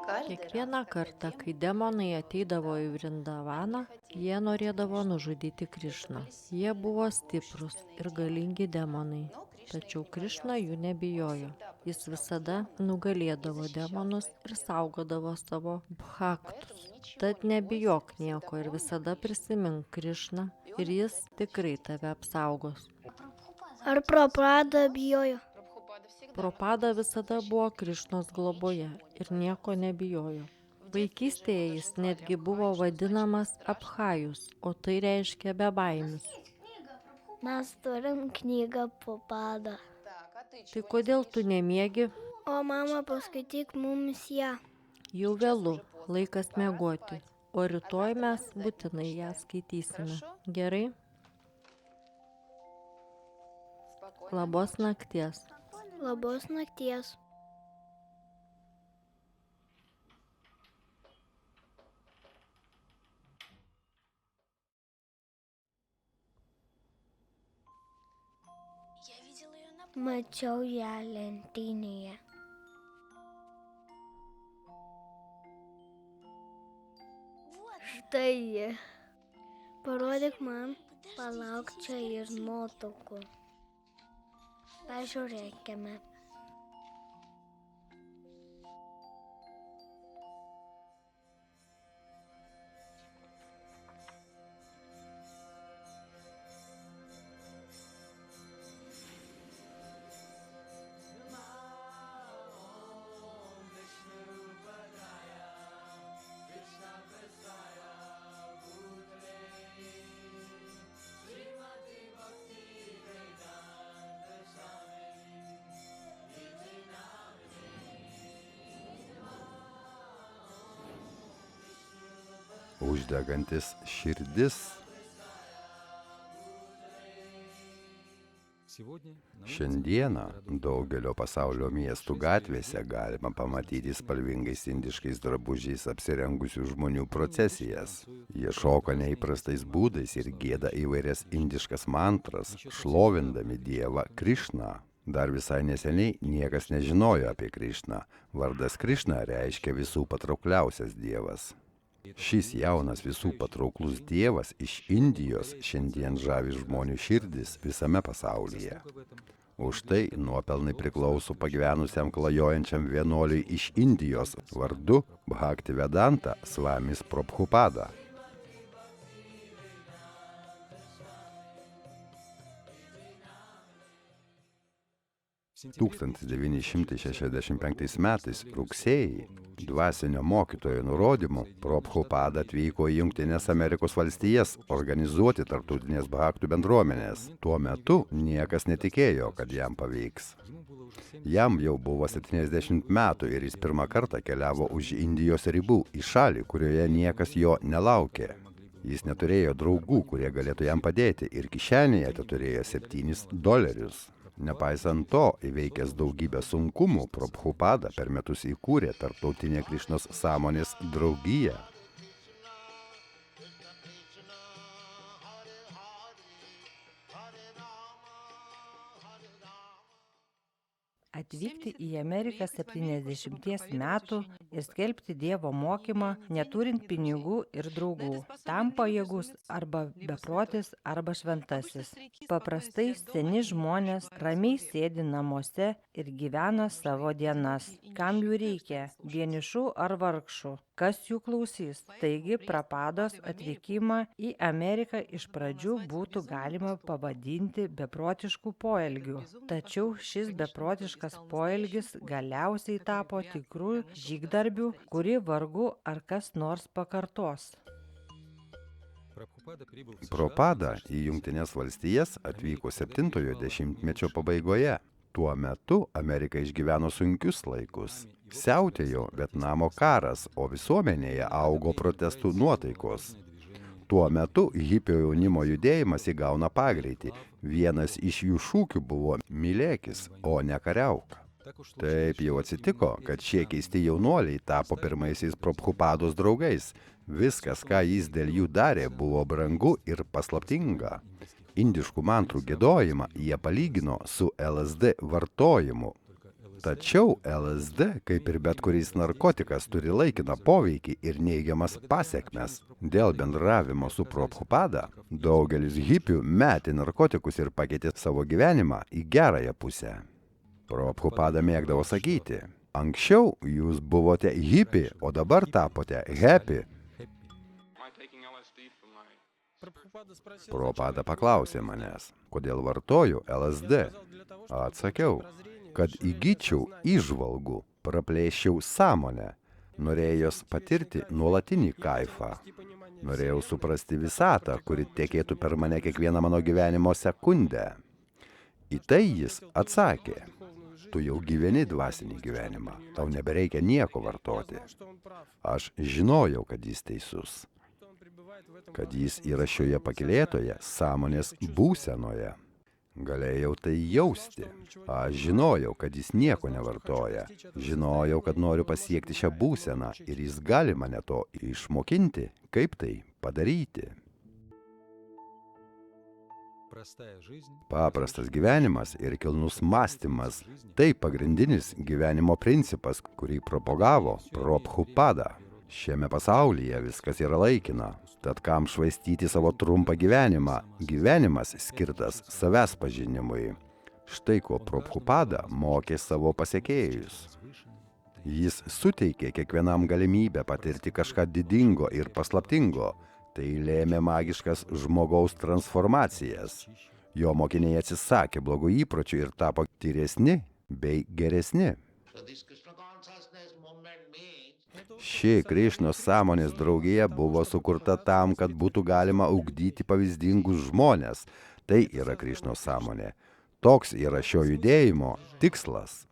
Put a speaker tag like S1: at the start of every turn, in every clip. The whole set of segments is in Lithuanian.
S1: Kiekvieną kartą, kai demonai ateidavo į Vrindavaną, jie norėdavo nužudyti Krišną. Jie buvo stiprus ir galingi demonai, tačiau Krišna jų nebijojo. Jis visada nugalėdavo demonus ir saugodavo savo bhaktus. Tad nebijok nieko ir visada prisimink Krišną ir jis tikrai tave apsaugos.
S2: Ar Prabhupada bijojo?
S1: Prabhupada visada buvo Krišnos globoje ir nieko nebijojo. Vaikystėje jis netgi buvo vadinamas Abhajus, o tai reiškia bebaimis.
S2: Mes turim knygą Prabhupada.
S1: Tai kodėl tu nemiegi?
S2: O mama, paskaityk mums ją.
S1: Jau vėlu, laikas miegoti, o rytoj mes būtinai ją skaitysime. Gerai? Labos nakties.
S2: Labos nakties. Mačiau ją lentynėje. Štai ji. Parodyk man, palauk čia ir nuotraukų. Pažiūrėkime.
S3: Uždegantis širdis. Šiandieną daugelio pasaulio miestų gatvėse galima pamatyti spalvingais indiškais drabužiais apsirengusių žmonių procesijas. Jie šoka neįprastais būdais ir gieda įvairias indiškas mantras, šlovindami dievą Krišną. Dar visai neseniai niekas nežinojo apie Krišną. Vardas Krišna reiškia visų patraukliausias dievas. Šis jaunas visų patrauklus dievas iš Indijos šiandien žavi žmonių širdis visame pasaulyje. Už tai nuopelnai priklauso pagyvenusiam klajojančiam vienuoliui iš Indijos vardu Bhaktivedanta Svamis Prabhupada. (1965 metais rugsėjį dvasinio mokytojo nurodymu Prabhupada atvyko į Jungtines Amerikos valstijas organizuoti tarptautinės bhaktų bendruomenės. Tuo metu niekas netikėjo, kad jam pavyks. Jam jau buvo 70 metų ir jis pirmą kartą keliavo už Indijos ribų į šalį, kurioje niekas jo nelaukė. Jis neturėjo draugų, kurie galėtų jam padėti ir kišenėje teturėjo $7. Nepaisant to, įveikęs daugybę sunkumų, Prabhupada per metus įkūrė tarptautinę Krišnos sąmonės draugiją.
S4: Atvykti į Ameriką 70 metų ir skelbti Dievo mokymą, neturint pinigų ir draugų. Tam pajėgus arba beprotis, arba šventasis. Paprastai seni žmonės ramiai sėdi namuose ir gyvena savo dienas. Kam jų reikia? Vienišų ar vargšų? Kas jų klausys? Taigi Prabhupados atvykimą į Ameriką iš pradžių būtų galima pavadinti beprotiškų poelgių. Tačiau šis beprotiškas poelgis galiausiai tapo tikrų žygdarbių, kurį vargu ar kas nors pakartos.
S3: Prabhupada į Jungtines valstijas atvyko 7-ojo dešimtmečio pabaigoje. Tuo metu Amerika išgyveno sunkius laikus. Siautėjo Vietnamo karas, o visuomenėje augo protestų nuotaikos. Tuo metu hipio jaunimo judėjimas įgauna pagreitį. Vienas iš jų šūkių buvo mylėkis, o ne kariauk. Taip jau atsitiko, kad šie keisti jaunuoliai tapo pirmaisiais Prabhupados draugais. Viskas, ką jis dėl jų darė, buvo brangu ir paslaptinga. Indiškų mantrų giedojimą jie palygino su LSD vartojimu. Tačiau LSD, kaip ir bet kuris narkotikas, turi laikiną poveikį ir neigiamas pasekmes. Dėl bendravimo su Prabhupada daugelis hipių metė narkotikus ir pakeitė savo gyvenimą į gerąją pusę. Prabhupada mėgdavo sakyti, anksčiau jūs buvote hipi, o dabar tapote happy. Prabhupada paklausė manęs, kodėl vartoju LSD. Atsakiau, kad įgyčiau įžvalgų, praplėščiau sąmonę, norėjau patirti nuolatinį kaifą. Norėjau suprasti visatą, kuri tekėtų per mane kiekvieną mano gyvenimo sekundę. Į tai jis atsakė, tu jau gyveni dvasinį gyvenimą, tau nebereikia nieko vartoti. Aš žinojau, kad jis teisus, kad jis yra šioje pakylėtoje sąmonės būsenoje. Galėjau tai jausti. Aš žinojau, kad jis nieko nevartoja. Žinojau, kad noriu pasiekti šią būseną ir jis gali mane to išmokinti, kaip tai padaryti. Paprastas gyvenimas ir kilnus mąstymas – tai pagrindinis gyvenimo principas, kurį propagavo Prabhupada. Šiame pasaulyje viskas yra laikina, tad kam švaistyti savo trumpą gyvenimą? Gyvenimas skirtas savęs pažinimui. Štai ko Prabhupada mokė savo pasekėjus. Jis suteikė kiekvienam galimybę patirti kažką didingo ir paslaptingo. Tai lėmė magiškas žmogaus transformacijas. Jo mokiniai atsisakė blogų įpročių ir tapo tyresni bei geresni. Ši Krišnos sąmonės draugija buvo sukurta tam, kad būtų galima ugdyti pavyzdingus žmones. Tai yra Krišnos sąmonė. Toks yra šio judėjimo tikslas.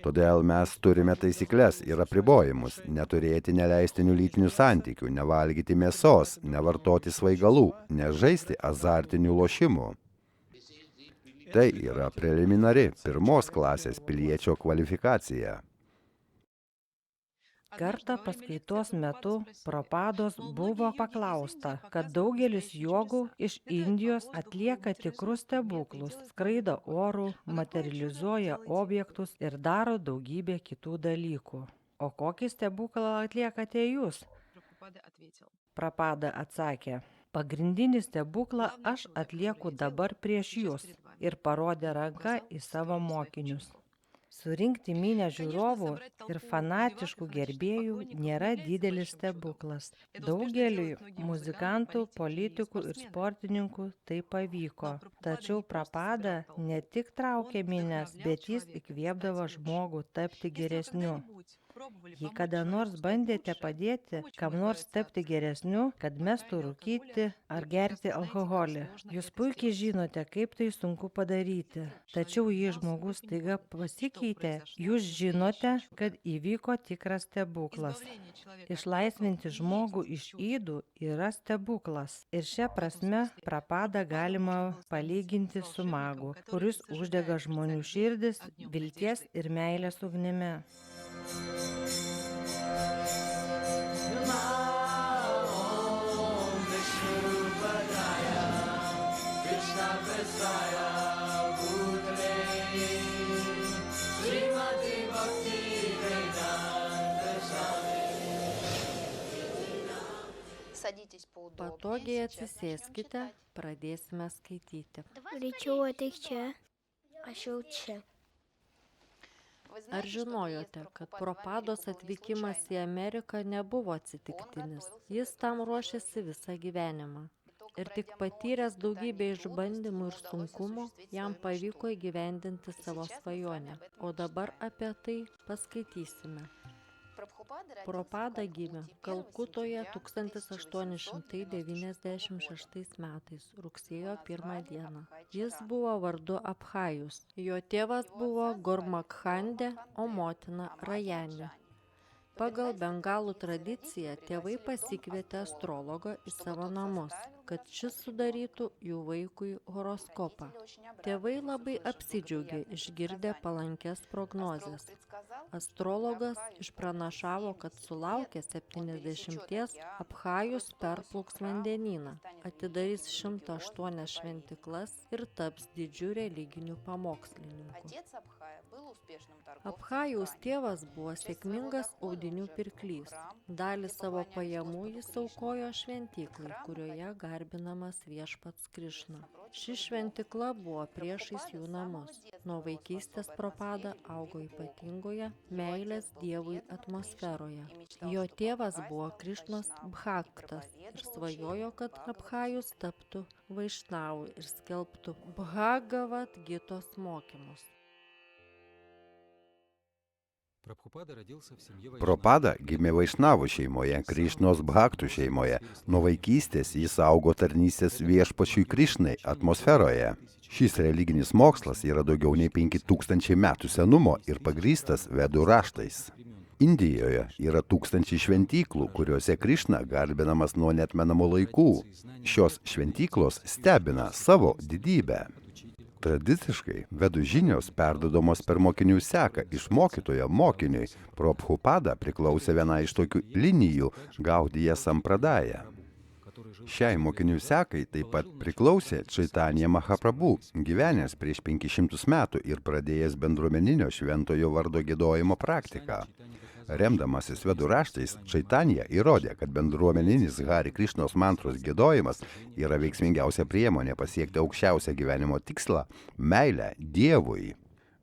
S3: Todėl mes turime taisykles ir apribojimus, neturėti neleistinių lytinių santykių, nevalgyti mėsos, nevartoti svaigalų, nežaisti azartinių lošimų. Tai yra preliminari pirmos klasės piliečio kvalifikacija.
S4: Kartą paskaitos metu Prabhupados buvo paklausta, kad daugelis jogų iš Indijos atlieka tikrus stebuklus, skraido oru, materializuoja objektus ir daro daugybę kitų dalykų. O kokį stebuklą atliekate jūs? Prabhupada atsakė, pagrindinį stebuklą aš atlieku dabar prieš jūs ir parodė ranką į savo mokinius. Surinkti minią žiūrovų ir fanatiškų gerbėjų nėra didelis stebuklas. Daugeliui muzikantų, politikų ir sportininkų tai pavyko. Tačiau Prabhupada ne tik traukė minias, bet jis įkvėpdavo žmogų tapti geresniu. Jei kada nors bandėte padėti kam nors tapti geresniu, kad mestų rūkyti ar gerti alkoholį, jūs puikiai žinote, kaip tai sunku padaryti. Tačiau jei žmogus staiga pasikeitė, jūs žinote, kad įvyko tikras stebuklas. Išlaisvinti žmogų iš ydų yra stebuklas. Ir šią prasme Prabhupadą galima palyginti su magu, kuris uždega žmonių širdis vilties ir meilės ugnimi.
S1: Patogiai atsisėskite, pradėsime skaityti.
S2: Greičiau ateik čia, aš jau čia.
S1: Ar žinojote, kad Prabhupados atvykimas į Ameriką nebuvo atsitiktinis? Jis tam ruošėsi visą gyvenimą. Ir tik patyręs daugybę išbandymų ir sunkumų, jam pavyko įgyvendinti savo svajonę. O dabar apie tai paskaitysime. Prabhupada gimė Kalkutoje 1896 metais, rugsėjo 1 dieną. Jis buvo vardu Abhajus. Jo tėvas buvo Gormakhandė, o motina Rajani. Pagal bengalų tradiciją tėvai pasikvietė astrologą į savo namus, kad šis sudarytų jų vaikui horoskopą. Tėvai labai apsidžiaugė išgirdę palankės prognozes. Astrologas išpranašavo, kad sulaukęs 70 Abchajus perplauks vandenyną, atidarys 108 šventiklas ir taps didžiu religiniu pamokslininku. Abchajaus tėvas buvo sėkmingas audinių pirklys. Dalį savo pajamų jis aukojo šventyklai, kurioje garbinamas viešpats Krišna. Ši šventikla buvo priešais jų namus. Nuo vaikystės Prapada augo ypatingoje meilės Dievui atmosferoje. Jo tėvas buvo Krišnos Bhaktas ir svajojo, kad Abchajus taptų Vaišnavu ir skelbtų Bhagavat Gitos mokymus.
S3: Prapada gimė Vaišnavų šeimoje, Krišnos Bhaktų šeimoje. Nuo vaikystės jis augo tarnystės viešpačiui Krišnai atmosferoje. Šis religinis mokslas yra daugiau nei 5000 metų senumo ir pagrįstas vedų raštais. Indijoje yra 1000 šventyklų, kuriuose Krišna garbinamas nuo neatmenamų laikų. Šios šventyklos stebina savo didybę. Tradiciškai vedų žinios perduodamos per mokinių seką iš mokytojo mokiniui. Prabhupada priklausė viena iš tokių linijų Gaudija Sampradaja. Šiai mokinių sekai taip pat priklausė Čaitanija Mahaprabhu, gyvenęs prieš 500 metų ir pradėjęs bendruomeninio šventojo vardo giedojimo praktiką. Remdamasis vedų raštais, Čaitanija įrodė, kad bendruomeninis Hari Krišnos mantros giedojimas yra veiksmingiausia priemonė pasiekti aukščiausią gyvenimo tikslą – meilę Dievui.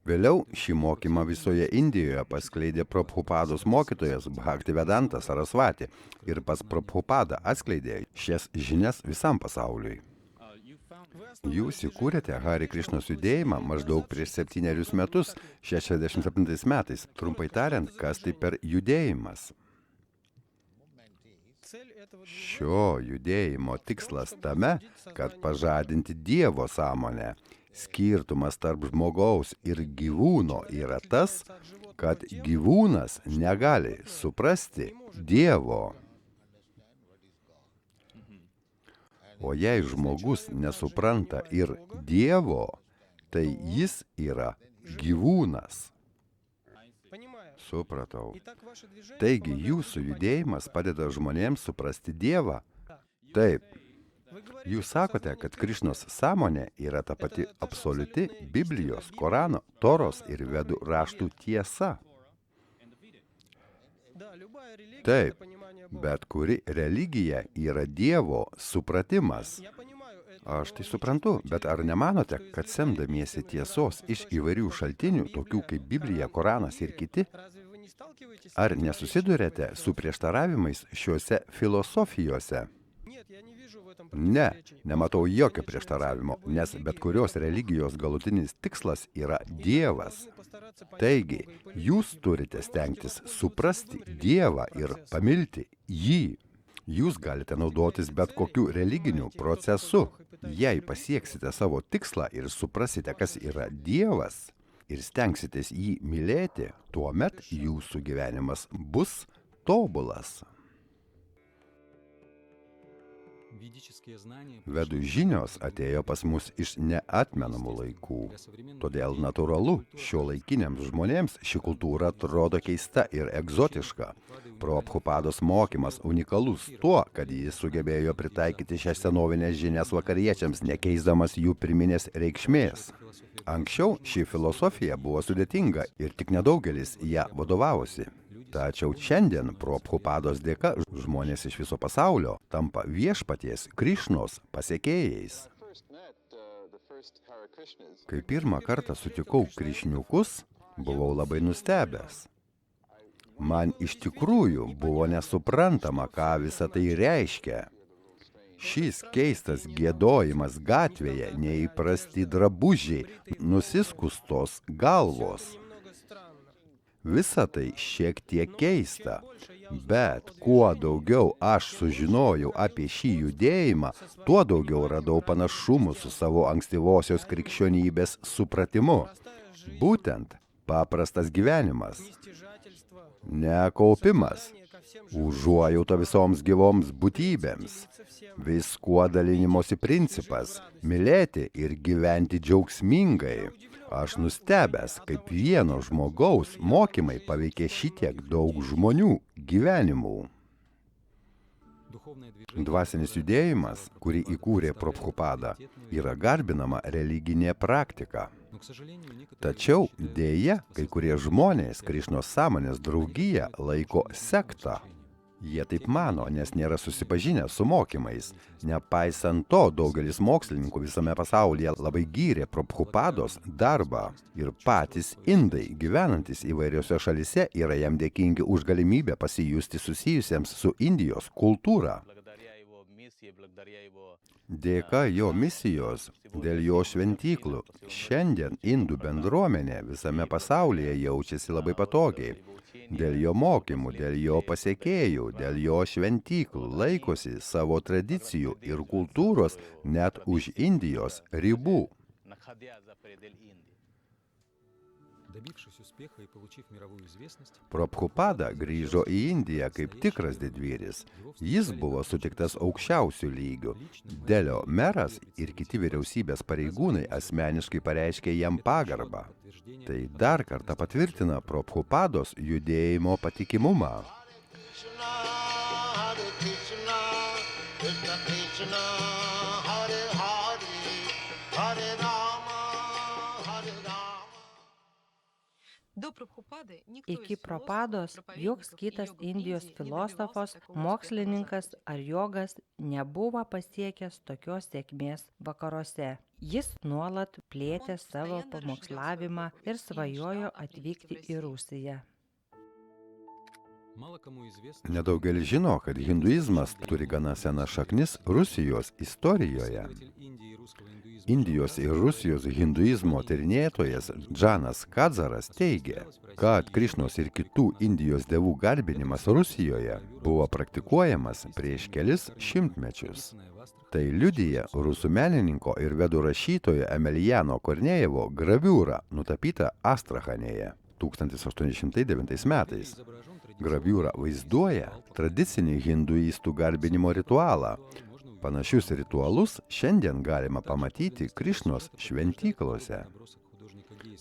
S3: Vėliau šį mokymą visoje Indijoje paskleidė Prabhupados mokytojas Bhaktivedanta Sarasvati ir pats Prabhupada atskleidė šias žinias visam pasauliui. Jūs įkūrėte Hari Krišnos judėjimą maždaug prieš 7 metus, 67 metais. Trumpai tariant, kas tai per judėjimas? Šio judėjimo tikslas tame, kad pažadinti Dievo sąmonę. Skirtumas tarp žmogaus ir gyvūno yra tas, kad gyvūnas negali suprasti Dievo. O jei žmogus nesupranta ir Dievo, tai jis yra gyvūnas. Supratau. Taigi jūsų judėjimas padeda žmonėms suprasti Dievą. Taip. Jūs sakote, kad Krišnos sąmonė yra ta pati absoliuti Biblijos, Korano, Toros ir vedų raštų tiesa. Taip. Bet kuri religija yra Dievo supratimas. Aš tai suprantu, bet ar nemanote, kad semdamiesi tiesos iš įvairių šaltinių, tokių kaip Biblija, Koranas ir kiti, ar nesusidurėte su prieštaravimais šiuose filosofijose? Ne, nematau jokio prieštaravimo, nes bet kurios religijos galutinis tikslas yra Dievas. Taigi, jūs turite stengtis suprasti Dievą ir pamilti jį. Jūs galite naudotis bet kokiu religiniu procesu. Jei pasieksite savo tikslą ir suprasite, kas yra Dievas, ir stengsitės jį mylėti, tuomet jūsų gyvenimas bus tobulas. Vedų žinios atėjo pas mus iš neatmenamų laikų. Todėl natūralu, šiuolaikiniams žmonėms ši kultūra atrodo keista ir egzotiška. Prabhupados mokymas unikalus tuo, kad jis sugebėjo pritaikyti šias senovinės žinias vakariečiams, nekeisdamas jų pirminės reikšmės. Anksčiau ši filosofija buvo sudėtinga ir tik nedaugelis ją vadovavosi. Tačiau šiandien Prabhupados dėka žmonės iš viso pasaulio tampa viešpaties Krišnos pasekėjais. Kai pirmą kartą sutikau Krišniukus, buvau labai nustebęs. Man iš tikrųjų buvo nesuprantama, ką visa tai reiškia. Šis keistas giedojimas gatvėje, neįprasti drabužiai, nusiskustos galvos. Visa tai šiek tiek keista, bet kuo daugiau aš sužinojau apie šį judėjimą, tuo daugiau radau panašumų su savo ankstyvosios krikščionybės supratimu. Būtent paprastas gyvenimas, ne kaupimas, užuojauta visoms gyvoms būtybėms, viskuo dalinimosi principas, mylėti ir gyventi džiaugsmingai, Aš nustebęs, kaip vieno žmogaus mokymai paveikė šitiek daug žmonių gyvenimų. Dvasinis judėjimas, kurį įkūrė Prabhupada, yra garbinama religinė praktika. Tačiau dėja, kai kurie žmonės Krišnos sąmonės draugiją laiko sekta. Jie taip mano, nes nėra susipažinę su mokymais. Nepaisant to, daugelis mokslininkų visame pasaulyje labai gyrė Prabhupados darbą. Ir patys indai, gyvenantis įvairiose šalise, yra jam dėkingi už galimybę pasijusti susijusiems su Indijos kultūra. Dėka jo misijos, dėl jo šventyklų, šiandien indų bendruomenė visame pasaulyje jaučiasi labai patogiai. Dėl jo mokymų, dėl jo pasekėjų, dėl jo šventyklų laikosi savo tradicijų ir kultūros net už Indijos ribų. Prabhupada grįžo į Indiją kaip tikras didvyris. Jis buvo sutiktas aukščiausių lygių. Delio meras ir kiti vyriausybės pareigūnai asmeniškai pareiškė jam pagarbą. Tai dar kartą patvirtina Prabhupados judėjimo patikimumą.
S4: Iki Prabhupados joks kitas Indijos filosofas, mokslininkas ar jogas nebuvo pasiekęs tokios sėkmės vakaruose. Jis nuolat plėtė savo pamokslavimą ir svajojo atvykti į Rusiją.
S3: Nedaugelis žino, kad hinduizmas turi gana senas šaknis Rusijos istorijoje. Indijos ir Rusijos hinduizmo tyrinėtojas Džanas Kadzaras teigia, kad Krišnos ir kitų Indijos dievų garbinimas Rusijoje buvo praktikuojamas prieš kelis šimtmečius. Tai liudija rusų menininko ir vedų rašytojo Emeliano Kornejevo graviūra nutapyta Astrachanėje 1809 metais. Graviūra vaizduoja tradicinį hinduistų garbinimo ritualą. Panašius ritualus šiandien galima pamatyti Krišnos šventyklose.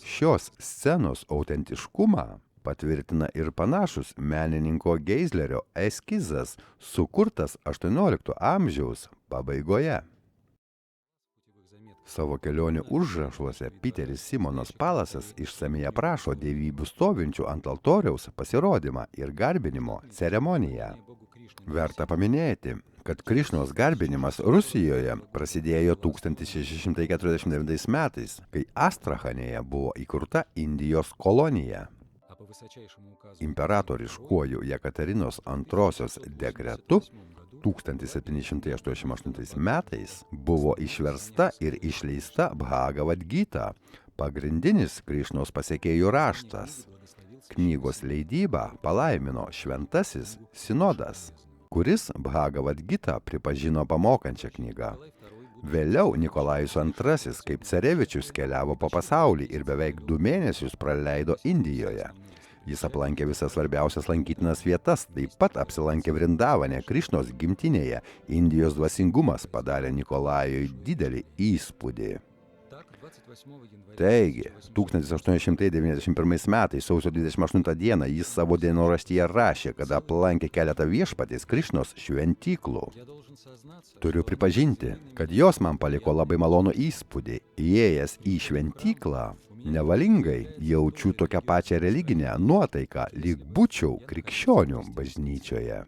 S3: Šios scenos autentiškumą patvirtina ir panašus menininko Geislerio eskizas, sukurtas 18 amžiaus pabaigoje. Savo kelionių užrašuose Piteris Simonas Palasas išsamiai aprašo dievybių stovinčių ant altoriaus pasirodymą ir garbinimo ceremoniją. Verta paminėti, kad Krišnos garbinimas Rusijoje prasidėjo 1649 metais, kai Astrachanėje buvo įkurta Indijos kolonija. Imperatoriškuoju Jekaterinos II dekretu 1788 metais buvo išversta ir išleista Bhagavad Gita, pagrindinis Krišnos pasekėjų raštas. Knygos leidybą palaimino šventasis sinodas, kuris Bhagavad Gita pripažino pamokančią knygą. Vėliau Nikolajus II kaip carevičius keliavo po pasaulį ir beveik 2 mėnesius praleido Indijoje. Jis aplankė visas svarbiausias lankytinas vietas, taip pat apsilankė Vrindavane, Krišnos gimtinėje. Indijos dvasingumas padarė Nikolajui didelį įspūdį. Taigi, 1891 metais sausio 28 dieną jis savo dienoraštyje rašė, kad aplankė keletą viešpaties Krišnos šventyklų. Turiu pripažinti, kad jos man paliko labai malonų įspūdį. Įėjęs į šventyklą, nevalingai jaučiu tokią pačią religinę nuotaiką, lyg būčiau krikščionių bažnyčioje.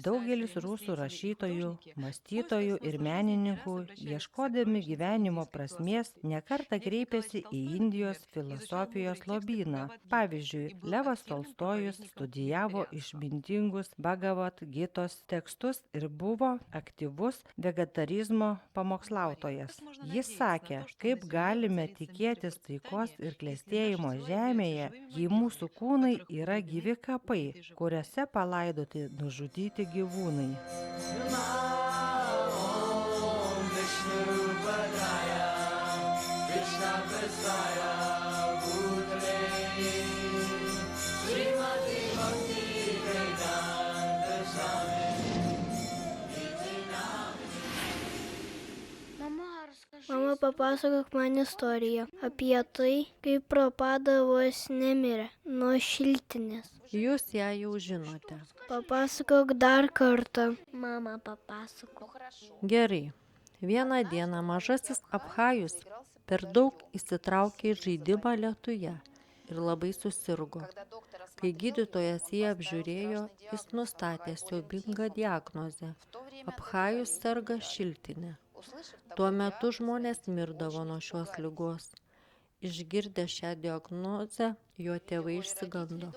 S4: Daugelis rusų rašytojų, mąstytojų ir menininkų, ieškodami gyvenimo prasmės, nekartą kreipėsi į Indijos filosofijos lobyną. Pavyzdžiui, Levas Tolstojus studijavo išmintingus Bhagavad Gitos tekstus ir buvo aktyvus vegetarizmo pamokslautojas. Jis sakė, kaip galime tikėtis taikos ir klestėjimo žemėje, jei mūsų kūnai yra gyvi kapai, kuriuose palaidoti nužudyti gyvūnai.
S2: Mama papasakok man istoriją apie tai, kaip Propadavos nemirė nuo šiltinės.
S1: Jūs ją jau žinote.
S2: Papasakok dar kartą. Mama, papasakok.
S1: Gerai. Vieną dieną mažasis Abchajus per daug įsitraukė į žaidimą lietuje ir labai susirgo. Kai gydytojas jį apžiūrėjo, jis nustatė siaubingą diagnozę. Abchajus serga šiltinė. Tuo metu žmonės mirdavo nuo šios ligos. Išgirdę šią diagnozę, jo tėvai išsigando.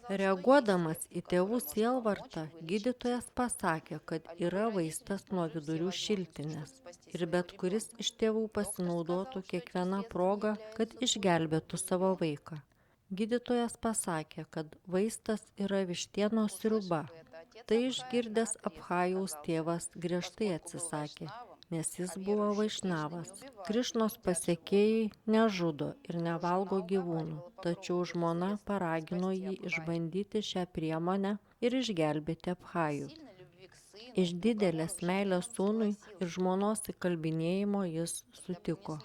S1: Reaguodamas į tėvų sielvartą, gydytojas pasakė, kad yra vaistas nuo vidurių šiltinės ir bet kuris iš tėvų pasinaudotų kiekvieną progą, kad išgelbėtų savo vaiką. Gydytojas pasakė, kad vaistas yra vištienos sriuba. Tai išgirdęs Abchajaus tėvas griežtai atsisakė, nes jis buvo vaišnavas. Krišnos pasekėjai nežudo ir nevalgo gyvūnų, tačiau žmona paragino jį išbandyti šią priemonę ir išgelbėti Abchajų. Iš didelės meilės sūnui ir žmonos įkalbinėjimo jis sutiko.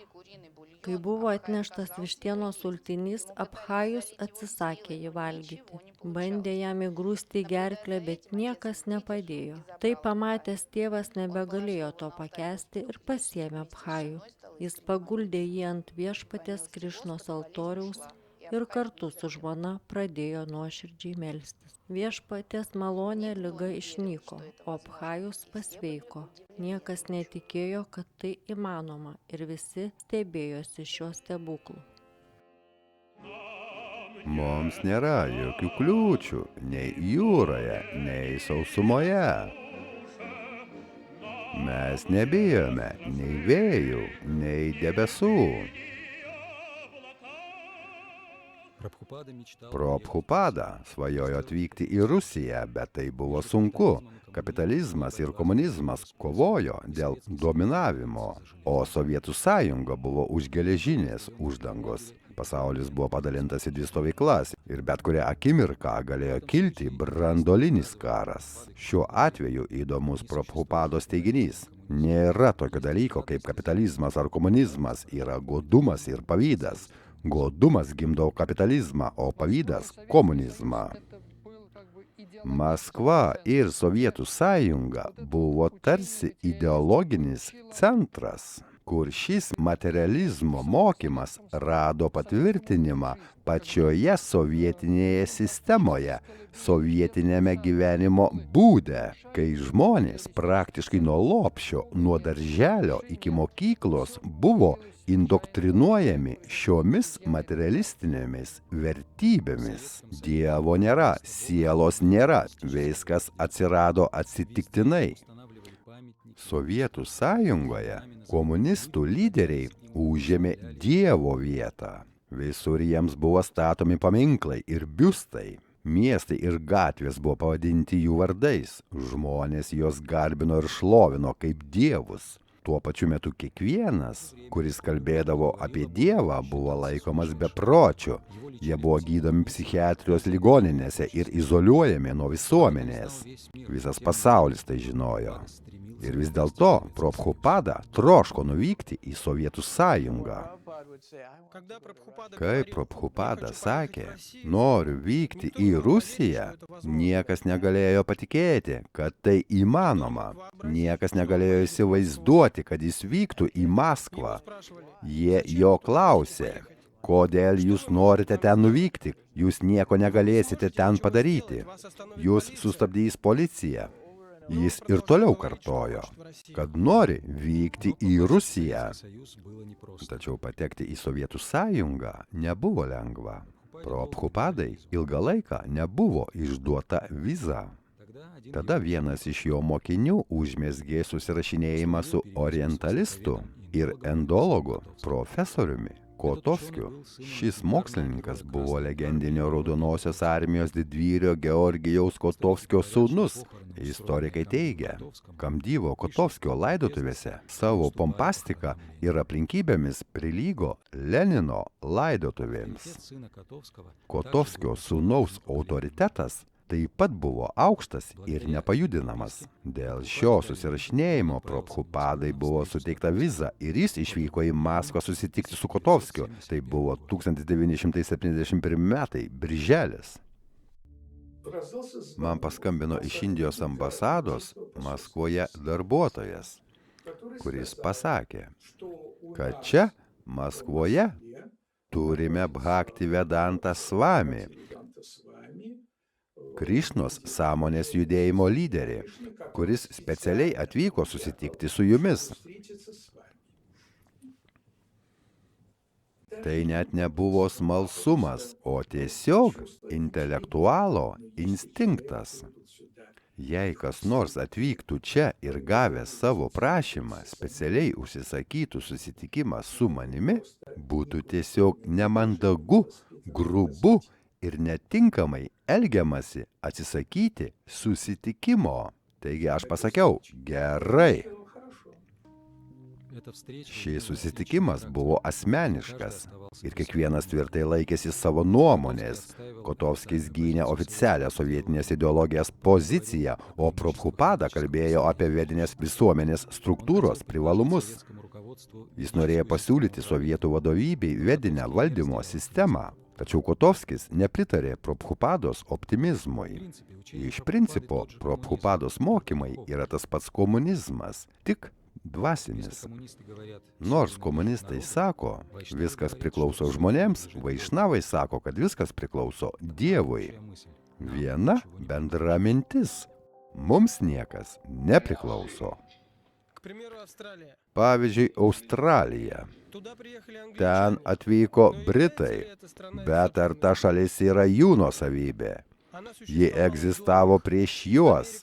S1: Kai buvo atneštas vištienos sultinys, Abchajus atsisakė jį valgyti. Bandė jam įgrūsti į gerklę, bet niekas nepadėjo. Tai pamatęs tėvas nebegalėjo to pakęsti ir pasiėmė Abchajų. Jis paguldė jį ant viešpaties Krišnos altoriaus ir kartu su žmona pradėjo nuoširdžiai melstis. Viešpaties malonė liga išnyko, o Abchajus pasveiko. Niekas netikėjo, kad tai įmanoma ir visi stebėjosi šiuo stebuklu.
S3: Mums nėra jokių kliūčių nei jūroje, nei sausumoje. Mes nebijome nei vėjų, nei debesų. Prabhupada svajojo atvykti į Rusiją, bet tai buvo sunku. Kapitalizmas ir komunizmas kovojo dėl dominavimo, o Sovietų sąjunga buvo už geležinės uždangos. Pasaulis buvo padalintas į dvi stovyklas ir bet kurią akimirką galėjo kilti branduolinis karas. Šiuo atveju įdomus Prabhupados teiginys. Nėra tokio dalyko kaip kapitalizmas ar komunizmas, yra godumas ir pavydas. Godumas gimdo kapitalizmą, o pavydas komunizmą. Maskva ir Sovietų sąjunga buvo tarsi ideologinis centras, kur šis materializmo mokymas rado patvirtinimą pačioje sovietinėje sistemoje, sovietinėme gyvenimo būde, kai žmonės praktiškai nuo lopšio, nuo darželio iki mokyklos buvo indoktrinuojami šiomis materialistinėmis vertybėmis. Dievo nėra, sielos nėra, viskas atsirado atsitiktinai. Sovietų sąjungoje komunistų lyderiai užėmė Dievo vietą. Visur jiems buvo statomi paminklai ir biustai. Miestai ir gatvės buvo pavadinti jų vardais. Žmonės juos garbino ir šlovino kaip dievus. Tuo pačiu metu kiekvienas, kuris kalbėdavo apie Dievą, buvo laikomas bepročiu. Jie buvo gydomi psichiatrijos ligoninėse ir izoliuojami nuo visuomenės. Visas pasaulis tai žinojo. Ir vis dėlto Prabhupada troško nuvykti į Sovietų sąjungą. Kai Prabhupada sakė, noriu vykti į Rusiją, niekas negalėjo patikėti, kad tai įmanoma. Niekas negalėjo įsivaizduoti, kad jis vyktų į Maskvą. Jie jo klausė, kodėl jūs norite ten nuvykti, jūs nieko negalėsite ten padaryti. Jūs sustabdys policija. Jis ir toliau kartojo, kad nori vykti į Rusiją. Tačiau patekti į Sovietų sąjungą nebuvo lengva. Prabhupadai ilgą laiką nebuvo išduota viza. Tada vienas iš jo mokinių užmezgė susirašinėjimą su orientalistu ir endologu profesoriumi Kotovskiu. Šis mokslininkas buvo legendinio Raudonosios armijos didvyrio Georgijaus Kotovskio sūnus. Istorikai teigia, Kamdyvo Kotovskio laidotuvėse savo pompastiką ir aplinkybėmis prilygo Lenino laidotuvėms. Kotovskio sūnaus autoritetas taip pat buvo aukštas ir nepajudinamas. Dėl šio susirašinėjimo Prabhupadai buvo suteikta viza ir jis išvyko į Maskvą susitikti su Kotovskiu. Tai buvo 1971 metai, birželis. Man paskambino iš Indijos ambasados Maskvoje darbuotojas, kuris pasakė, kad čia, Maskvoje, turime Bhakti Vedanta Swami, Krišnos sąmonės judėjimo lyderį, kuris specialiai atvyko susitikti su jumis. Tai net nebuvo smalsumas, o tiesiog intelektualo instinktas. Jei kas nors atvyktų čia ir gavęs savo prašymą specialiai užsisakytų susitikimą su manimi, būtų tiesiog nemandagu, grubu ir netinkamai elgiamasi atsisakyti susitikimo. Taigi aš pasakiau, gerai. Šis susitikimas buvo asmeniškas ir kiekvienas tvirtai laikėsi savo nuomonės. Kotovskis gynė oficialią sovietinės ideologijos poziciją, o Prabhupada kalbėjo apie vedinės visuomenės struktūros privalumus. Jis norėjo pasiūlyti sovietų vadovybei vedinę valdymo sistemą. Tačiau Kotovskis nepritarė Prabhupados optimizmui. Iš principo, Prabhupados mokymai yra tas pats komunizmas, tik dvasinis. Nors komunistai sako, viskas priklauso žmonėms, vaišnavai sako, kad viskas priklauso Dievui. Viena bendra mintis. Mums niekas nepriklauso. Pavyzdžiui, Australija. Ten atvyko Britai, bet ar ta šalis yra jų nuosavybė? Ji egzistavo prieš juos.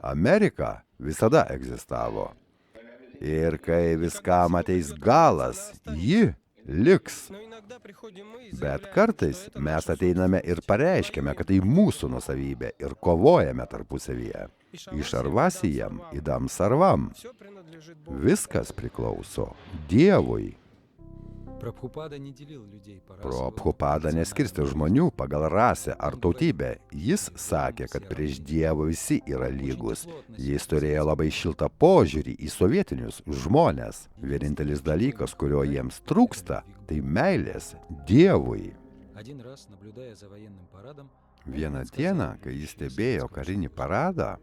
S3: Amerika visada egzistavo. Ir kai viskam ateis galas, ji liks. Bet kartais mes ateiname ir pareiškiame, kad tai mūsų nuosavybė ir kovojame tarpusavyje. Išarvasijam, idam sarvam. Viskas priklauso Dievui. Prabhupada neskirstė žmonių pagal rasę ar tautybę. Jis sakė, kad prieš Dievą visi yra lygus. Jis turėjo labai šiltą požiūrį į sovietinius žmones. Vienintelis dalykas, kurio jiems trūksta, tai meilės Dievui. Vieną dieną, kai jis stebėjo karinį paradą,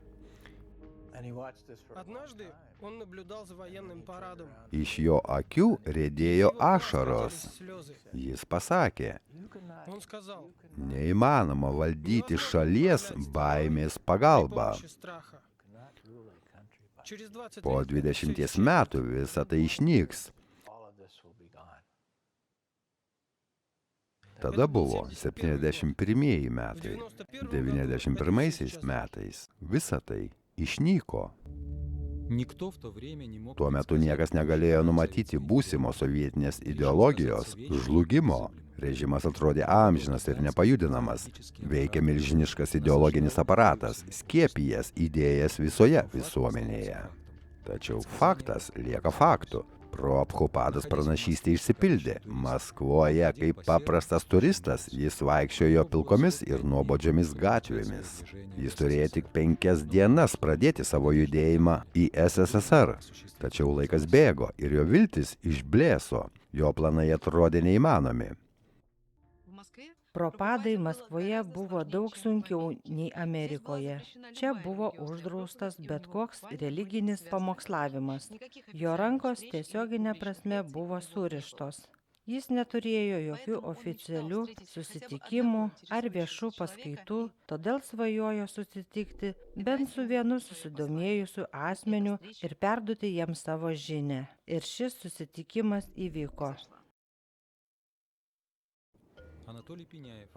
S3: iš jo akių riedėjo ašaros. Jis pasakė, neįmanoma valdyti šalies baimės pagalba. Po 20 metų visa tai išnyks. Tada buvo 71 metai. 91 metais visa tai išnyko. Tuo metu niekas negalėjo numatyti būsimo sovietinės ideologijos žlugimo. Režimas atrodė amžinas ir nepajudinamas. Veikia milžiniškas ideologinis aparatas, skiepijęs idėjas visoje visuomenėje. Tačiau faktas lieka faktu. Prabhupados pranašystė išsipildė. Maskvoje, kaip paprastas turistas, jis vaikščiojo pilkomis ir nuobodžiomis gatvėmis. Jis turėjo tik 5 dienas pradėti savo judėjimą į SSSR. Tačiau laikas bėgo ir jo viltis išblėso. Jo planai atrodė neįmanomi.
S4: Prabhupadai Maskvoje buvo daug sunkiau nei Amerikoje. Čia buvo uždraustas bet koks religinis pamokslavimas. Jo rankos tiesioginė prasme buvo surištos. Jis neturėjo jokių oficialių susitikimų ar viešų paskaitų, todėl svajojo susitikti bent su vienu susidomėjusiu asmeniu ir perduoti jam savo žinią. Ir šis susitikimas įvyko.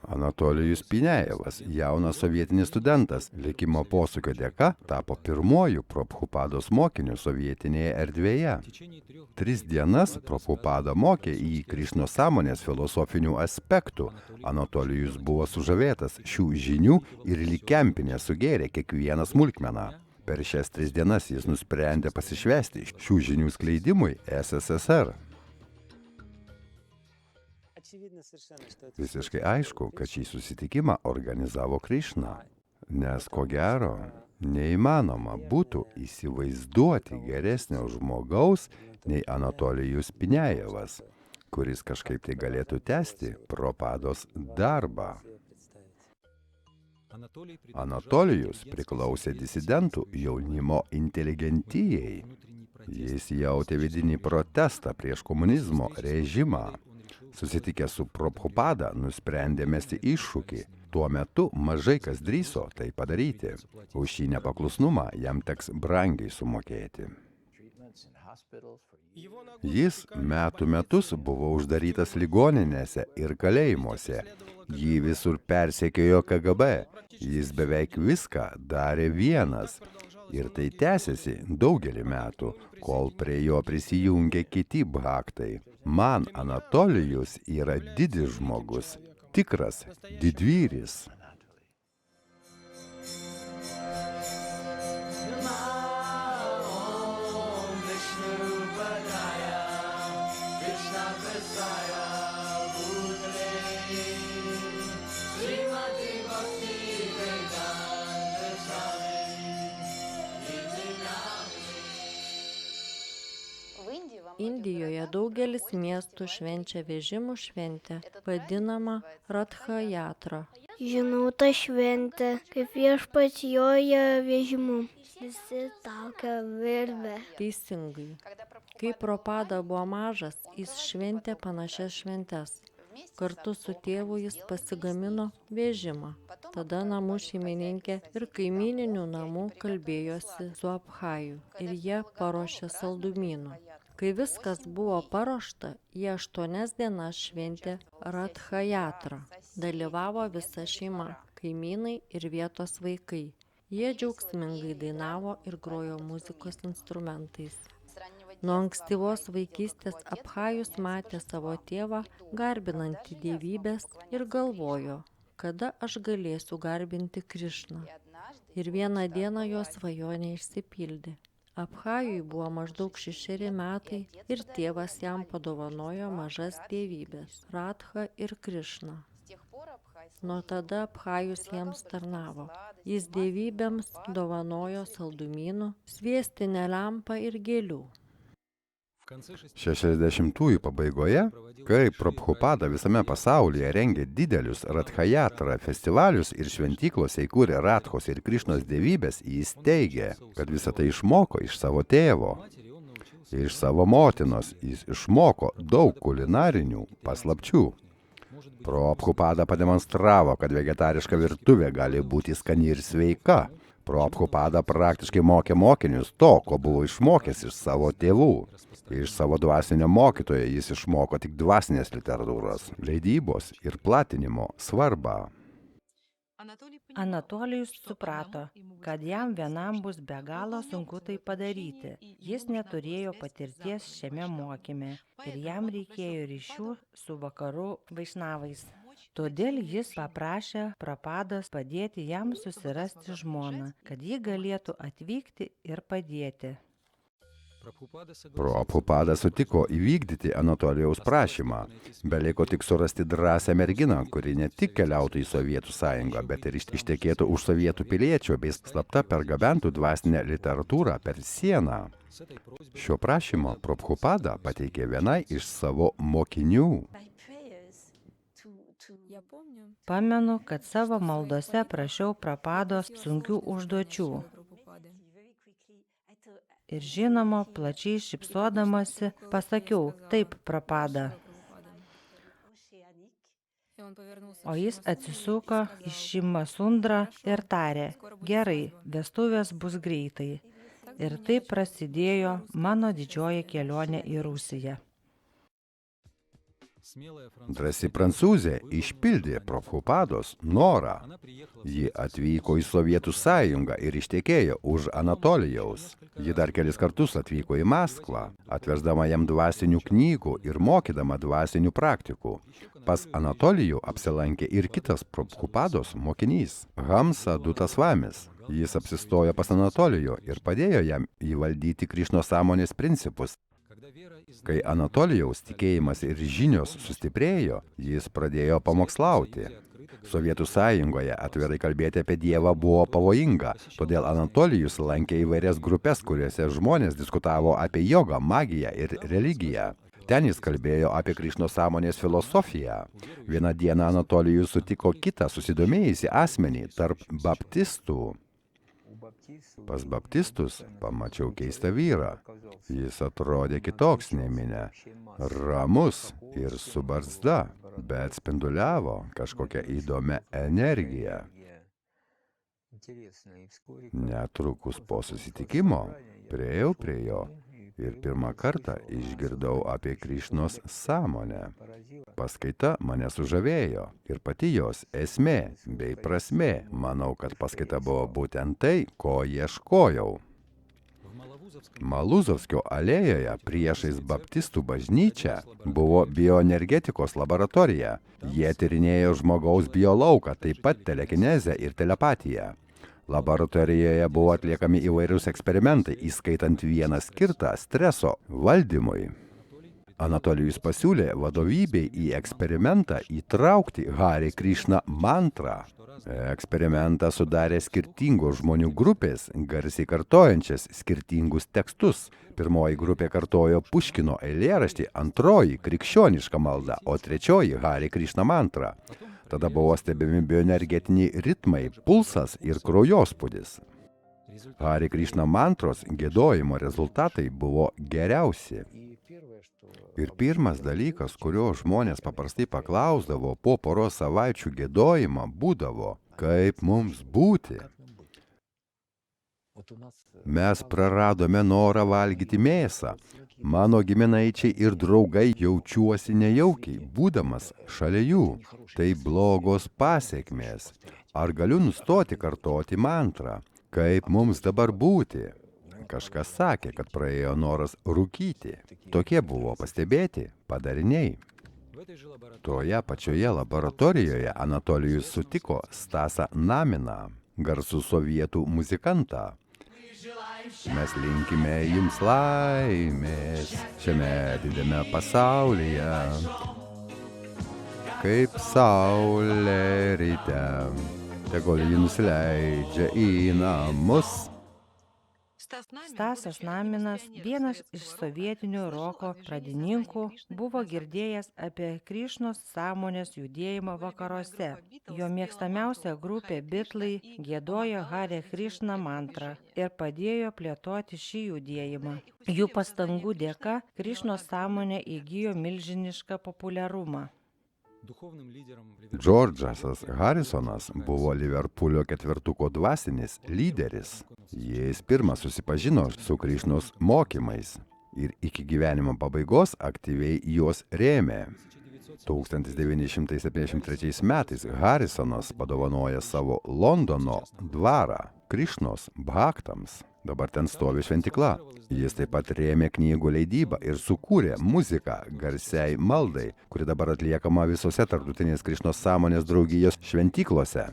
S3: Anatolijus Pinejevas, jaunas sovietinis studentas, likimo posūkio dėka tapo pirmuoju Prabhupados mokiniu sovietinėje erdvėje. 3 dienas Prabhupada mokė į Krišnos sąmonės filosofinių aspektų. Anatolijus buvo sužavėtas šių žinių ir lyg kempinė sugėrė kiekvieną smulkmeną. Per šias 3 dienas jis nusprendė pasišvęsti šių žinių skleidimui SSSR. Visiškai aišku, kad šį susitikimą organizavo Krišna, nes ko gero neįmanoma būtų įsivaizduoti geresnio žmogaus nei Anatolijus Pinejevas, kuris kažkaip tai galėtų tęsti Propados darbą. Anatolijus priklausė disidentų jaunimo inteligentijai. Jis jautė vidinį protestą prieš komunizmo režimą. Susitikęs su Prabhupada nusprendė mesti iššūkį. Tuo metu mažai kas drįso tai padaryti. Už šį nepaklusnumą jam teks brangiai sumokėti. Jis metų metus buvo uždarytas ligoninėse ir kalėjimuose. Jį visur persekiojo KGB. Jis beveik viską darė vienas. Ir tai tęsiasi daugelį metų, kol prie jo prisijungė kiti bhaktai. Man Anatolijus yra didis žmogus, tikras didvyris.
S1: Indijoje daugelis miestų švenčia vežimų šventę, vadinamą Ratha Jatra.
S2: Žinau tą šventę, kaip viešpats joja vežimu. Visi traukia virvę.
S1: Teisingai. Kai Prabhupada buvo mažas, jis šventė panašias šventes. Kartu su tėvu jis pasigamino vežimą. Tada namų šeimininkė ir kaimyninių namų kalbėjosi su Abhaju ir jie paruošė saldumynų. Kai viskas buvo paruošta, jie 8 dienas šventė Ratha Jatrą. Dalyvavo visa šeima, kaimynai ir vietos vaikai. Jie džiaugsmingai dainavo ir grojo muzikos instrumentais. Nuo ankstyvos vaikystės Abhajus matė savo tėvą garbinantį dievybės ir galvojo, kada aš galėsiu garbinti Krišną. Ir vieną dieną jo svajonė išsipildė. Abhajui buvo maždaug 6 metai ir tėvas jam padovanojo mažas dievybės – Radhą ir Krišną. Nuo tada Abhajus jiems tarnavo. Jis dievybėms dovanojo saldumynų, sviestinę lempą ir gėlių.
S3: 60-ųjų pabaigoje, kai Prabhupada visame pasaulyje rengė didelius Ratha Jatra festivalius ir šventyklose įkūrė Radhos ir Krišnos dievybės, jis teigė, kad visą tai išmoko iš savo tėvo. Iš savo motinos jis išmoko daug kulinarinių paslapčių. Prabhupada pademonstravo, kad vegetariška virtuvė gali būti skani ir sveika. Prabhupada praktiškai mokė mokinius to, ko buvo išmokęs iš savo tėvų. Iš savo dvasinio mokytojo jis išmoko tik dvasinės literatūros, leidybos ir platinimo svarbą.
S4: Anatolijus suprato, kad jam vienam bus be galo sunku tai padaryti. Jis neturėjo patirties šiame mokyme ir jam reikėjo ryšių su vakarų vaišnavais. Todėl jis paprašė Prabhupados padėti jam susirasti žmoną, kad ji galėtų atvykti ir padėti.
S3: Prabhupada sutiko įvykdyti Anatolijaus prašymą. Beliko tik surasti drąsią merginą, kuri ne tik keliautų į Sovietų sąjungą, bet ir ištekėtų už sovietų piliečio bei slapta pergabentų dvasinę literatūrą per sieną. Šio prašymo Prabhupada pateikė vienai iš savo mokinių.
S4: Pamenu, kad savo maldose prašiau Prabhupados sunkių užduočių. Ir žinoma, plačiai šypsodamasi, pasakiau, taip, Prabhupada. O jis atsisuko į Šimasundrą ir tarė, gerai, vestuvės bus greitai. Ir taip prasidėjo mano didžioji kelionė į Rusiją.
S3: Drąsi prancūzė išpildė Prabhupados norą. Ji atvyko į Sovietų sąjungą ir ištekėjo už Anatolijaus. Ji dar kelis kartus atvyko į Maskvą, atveždama jam dvasinių knygų ir mokydama dvasinių praktikų. Pas Anatolijų apsilankė ir kitas Prabhupados mokinys, Hamsa Dutasvamis. Jis apsistojo pas Anatolijų ir padėjo jam įvaldyti Krišnos sąmonės principus. Kai Anatolijaus tikėjimas ir žinios sustiprėjo, jis pradėjo pamokslauti. Sovietų sąjungoje atvirai kalbėti apie Dievą buvo pavojinga, todėl Anatolijus lankė įvairias grupės, kuriuose žmonės diskutavo apie jogą, magiją ir religiją. Ten jis kalbėjo apie Krišnos sąmonės filosofiją. Vieną dieną Anatolijus sutiko kitą susidomėjusį asmenį tarp baptistų. Pas baptistus pamačiau keistą vyrą. Jis atrodė kitoks nei minia, ramus ir su barzda, bet spinduliavo kažkokią įdomią energiją. Netrukus po susitikimo priėjau prie jo ir pirmą kartą išgirdau apie Krišnos sąmonę. Paskaita mane sužavėjo ir pati jos esmė bei prasmė. Manau, kad paskaita buvo būtent tai, ko ieškojau. Maluzovskio alėjoje priešais baptistų bažnyčią buvo bioenergetikos laboratorija. Jie tyrinėjo žmogaus biolauką, taip pat telekinezę ir telepatiją. Laboratorijoje buvo atliekami įvairius eksperimentai, įskaitant vieną skirtą streso valdymui. Anatolijus pasiūlė vadovybei į eksperimentą įtraukti Hare Krishna mantrą. Eksperimentą sudarė skirtingos žmonių grupės, garsiai kartojančias skirtingus tekstus. Pirmoji grupė kartojo Puškino eilėraštį, antroji krikščionišką maldą, o trečioji Hare Krishna mantrą. Tada buvo stebimi bioenergetiniai ritmai, pulsas ir kraujospūdis. Hare Krishna mantros giedojimo rezultatai buvo geriausi. Ir pirmas dalykas, kurio žmonės paprastai paklausdavo po poros savaičių giedojimą, būdavo, kaip mums būti. Mes praradome norą valgyti mėsą. Mano giminaičiai ir draugai jaučiuosi nejaukiai, būdamas šalia jų. Tai blogos pasekmės. Ar galiu nustoti kartoti mantrą? Kaip mums dabar būti? Kažkas sakė, kad praėjo noras rūkyti. Tokie buvo pastebėti padariniai. Toje pačioje laboratorijoje Anatolijus sutiko Stasą Naminą, garsų sovietų muzikantą. Mes linkime jums laimės šiame dideliame pasaulyje, kaip saulė ryte, tegul ji nusileidžia į namus.
S4: Stasas Naminas, vienas iš sovietinių roko pradininkų, buvo girdėjęs apie Krišnos sąmonės judėjimą vakaruose. Jo mėgstamiausia grupė Bitlai giedojo Hare Krishna mantrą ir padėjo plėtoti šį judėjimą. Jų pastangų dėka Krišnos sąmonė įgijo milžinišką populiarumą.
S3: Džordžas Harisonas buvo Liverpulio ketvertuko dvasinis lyderis. Jis pirmas susipažino su Krišnos mokymais ir iki gyvenimo pabaigos aktyviai juos rėmė. 1973 metais Harisonas padovanoja savo Londono dvarą Krišnos bhaktams. Dabar ten stovi šventykla. Jis taip pat rėmė knygų leidybą ir sukūrė muziką garsiai maldai, kuri dabar atliekama visose tarptautinės Krišnos sąmonės draugijos šventyklose.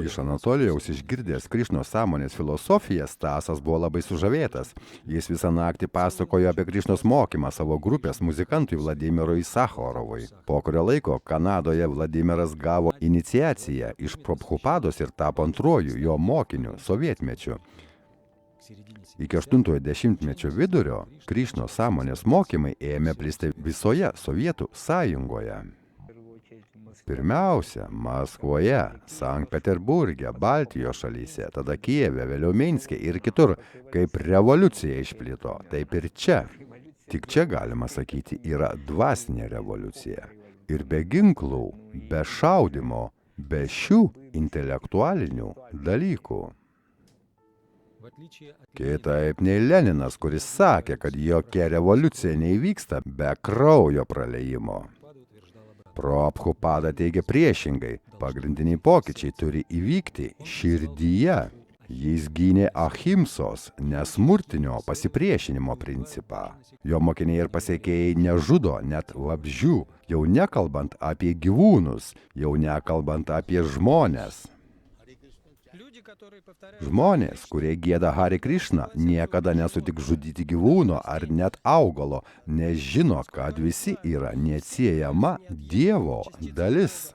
S3: Iš Anatolijaus išgirdęs Krišnos sąmonės filosofiją, Stasas buvo labai sužavėtas. Jis visą naktį pasakojo apie Krišnos mokymą savo grupės muzikantui Vladimirui Sachorovui. Po kurio laiko Kanadoje Vladimiras gavo iniciaciją iš Prabhupados ir tapo antruoju jo mokiniu sovietmečiu. Iki 80-mečio vidurio Krišnos sąmonės mokymai ėmė plisti visoje Sovietų sąjungoje. Pirmiausia, Maskvoje, Sankt Peterburge, Baltijos šalyse, tada Kijeve, vėliau Minske ir kitur, kaip revoliucija išplito, taip ir čia. Tik čia, galima sakyti, yra dvasinė revoliucija. Ir be ginklų, be šaudimo, be šių intelektualinių dalykų. Kitaip nei Leninas, kuris sakė, kad jokia revoliucija neįvyksta be kraujo praliejimo. Prabhupada teigia priešingai, pagrindiniai pokyčiai turi įvykti širdyje. Jis gynė ahimsos, nesmurtinio pasipriešinimo principą. Jo mokiniai ir pasekėjai nežudo net vabzdžių, jau nekalbant apie gyvūnus, jau nekalbant apie žmones. Žmonės, kurie gieda Hari Krišną, niekada nesutik žudyti gyvūno ar net augalo, nes žino, kad visi yra neatsiejama Dievo dalis.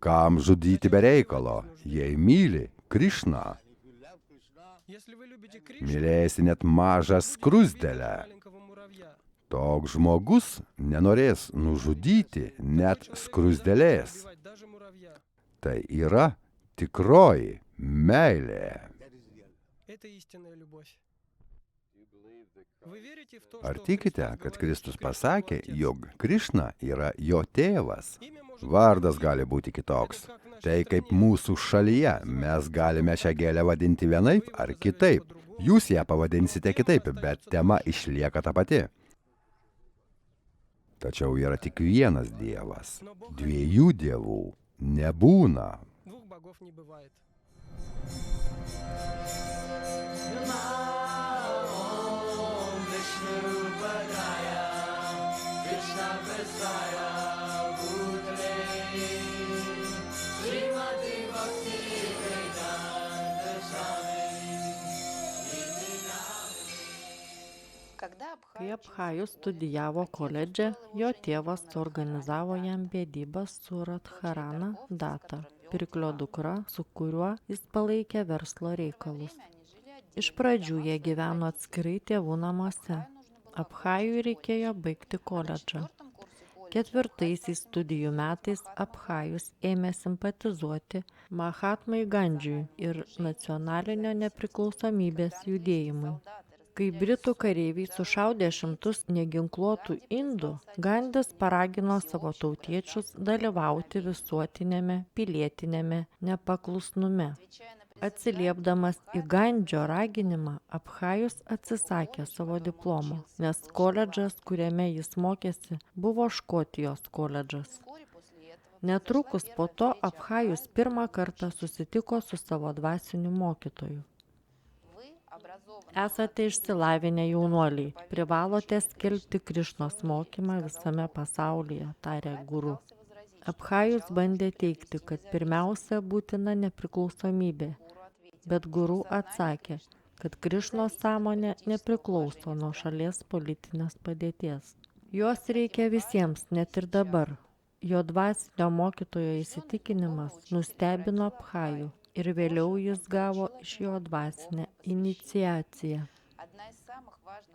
S3: Kam žudyti be reikalo, jei myli Krišną? Mylėsi net mažą skruzdelę. Toks žmogus nenorės nužudyti net skruzdelės. Tai yra tikroji meilė. Ar tikite, kad Kristus pasakė, jog Krišna yra jo tėvas? Vardas gali būti kitoks. Tai kaip mūsų šalyje mes galime šią gėlę vadinti vienaip ar kitaip. Jūs ją pavadinsite kitaip, bet tema išlieka ta pati. Tačiau yra tik vienas Dievas. Dviejų dievų nebūna.
S1: Kai Abhajus studijavo koledže, jo tėvas suorganizavo jam vedybas su Radharana Data, pirklio dukra, su kuriuo jis palaikė verslo reikalus. Iš pradžių jie gyveno atskirai tėvų namuose. Abhajui reikėjo baigti koledžą. 4 studijų metais Abhajus ėmė simpatizuoti Mahatmai Gandžiui ir nacionalinio nepriklausomybės judėjimui. Kai britų kareiviai sušaudė šimtus neginkluotų indų, Gandis paragino savo tautiečius dalyvauti visuotinėme pilietinėme nepaklusnume. Atsiliepdamas į Gandžio raginimą, Abhajus atsisakė savo diplomo, nes koledžas, kuriame jis mokėsi, buvo Škotijos koledžas. Netrukus po to Abhajus pirmą kartą susitiko su savo dvasiniu mokytoju. Esate išsilavinę jaunuoliai, privalote skelbti Krišnos mokymą visame pasaulyje, tarė guru. Abhajus bandė teigti, kad pirmiausia būtina nepriklausomybė, bet guru atsakė, kad Krišnos sąmonė nepriklauso nuo šalies politinės padėties. Jos reikia visiems, net ir dabar. Jo dvasinio mokytojo įsitikinimas nustebino Abhajų. Ir vėliau jis gavo iš jo dvasinę iniciaciją.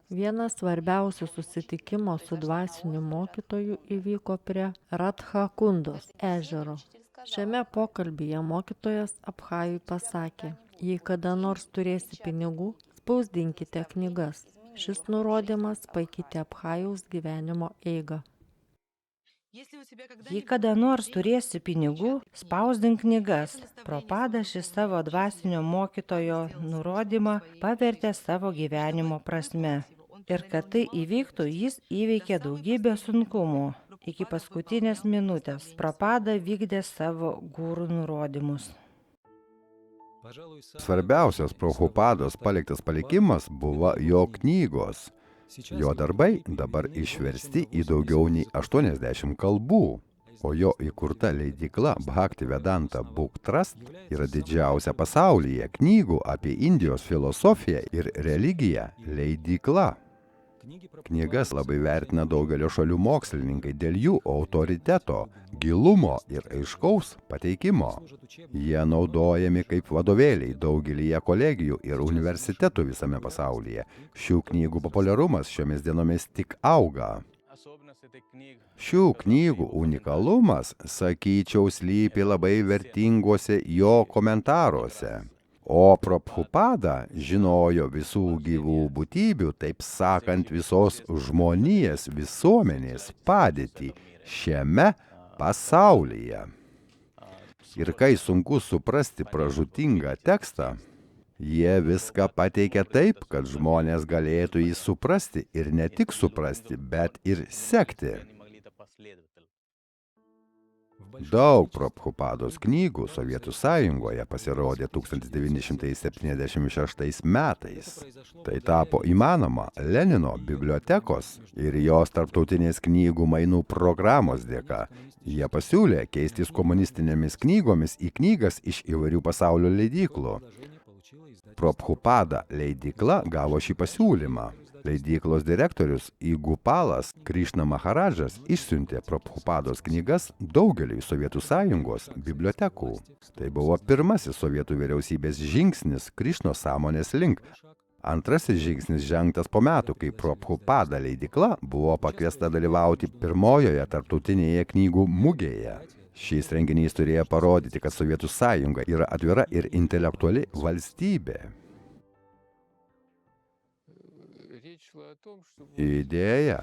S1: Vienas svarbiausių susitikimo su dvasiniu mokytoju įvyko prie Radhakundos ežero. Šiame pokalbyje mokytojas Abhajui pasakė, jei kada nors turėsi pinigų, spausdinkite knygas. Šis nurodymas pakeitė Abhajaus gyvenimo eigą.
S4: Jei kada nors turėsi pinigų, spausdink knygas. Propada šis savo dvasinio mokytojo nurodymą pavertė savo gyvenimo prasme. Ir kad tai įvyktų, jis įveikė daugybę sunkumų. Iki paskutinės minutės Propada vykdė savo gurų nurodymus.
S3: Svarbiausias Prabhupados paliktas palikimas buvo jo knygos. Jo darbai dabar išversti į daugiau nei 80 kalbų, o jo įkurta leidykla Bhaktivedanta Book Trust yra didžiausia pasaulyje knygų apie Indijos filosofiją ir religiją leidykla. Knygas labai vertina daugelio šalių mokslininkai dėl jų autoriteto, gilumo ir aiškaus pateikimo. Jie naudojami kaip vadovėliai daugelyje kolegijų ir universitetų visame pasaulyje. Šių knygų populiarumas šiomis dienomis tik auga. Šių knygų unikalumas, sakyčiau, slypi labai vertinguose jo komentaruose. O Prabhupada žinojo visų gyvų būtybių, taip sakant, visos žmonijos visuomenės padėtį šiame pasaulyje. Ir kai sunku suprasti pražūtingą tekstą, jie viską pateikia taip, kad žmonės galėtų jį suprasti ir ne tik suprasti, bet ir sekti. Daug Prabhupados knygų Sovietų Sąjungoje pasirodė 1976 metais. Tai tapo įmanoma Lenino bibliotekos ir jos tarptautinės knygų mainų programos dėka. Jie pasiūlė keistis komunistinėmis knygomis į knygas iš įvairių pasaulio leidyklų. Prabhupada leidykla gavo šį pasiūlymą. Leidyklos direktorius Igupalas Krišna Maharadžas išsiuntė Prabhupados knygas daugeliui Sovietų Sąjungos bibliotekų. Tai buvo pirmasis Sovietų vyriausybės žingsnis Krišnos sąmonės link. Antrasis žingsnis žengtas po metų, kai Prabhupada leidykla buvo pakviesta dalyvauti pirmojoje tarptautinėje knygų mugėje. Šis renginys turėjo parodyti, kad Sovietų Sąjunga yra atvira ir intelektuali valstybė. Idėja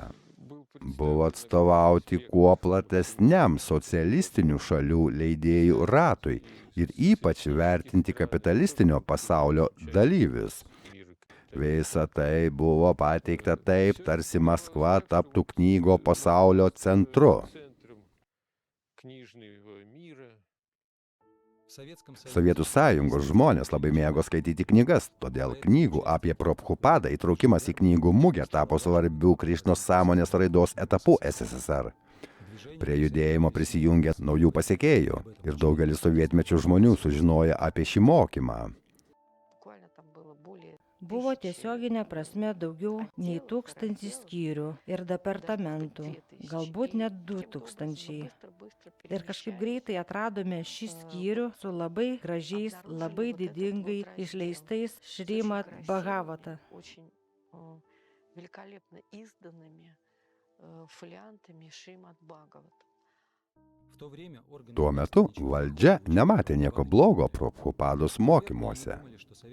S3: buvo atstovauti kuo platesniam socialistinių šalių leidėjų ratui ir ypač vertinti kapitalistinio pasaulio dalyvius. Visa tai buvo pateikta taip, tarsi Maskva taptų knygo pasaulio centru. Sovietų Sąjungos žmonės labai mėgo skaityti knygas, todėl knygų apie Prabhupadą įtraukimas į knygų mugę tapo svarbių Krišnos sąmonės raidos etapų SSSR. Prie judėjimo prisijungė naujų pasekėjų ir daugelis sovietmečių žmonių sužinojo apie šį mokymą.
S4: Buvo tiesioginė prasme daugiau nei 1000 skyrių ir departamentų, galbūt net 2000. Ir kažkaip greitai atradome šį skyrių su labai gražiais, labai didingai išleistais Šrimad Bhagavata.
S3: Tuo metu valdžia nematė nieko blogo Prabhupados mokymuose.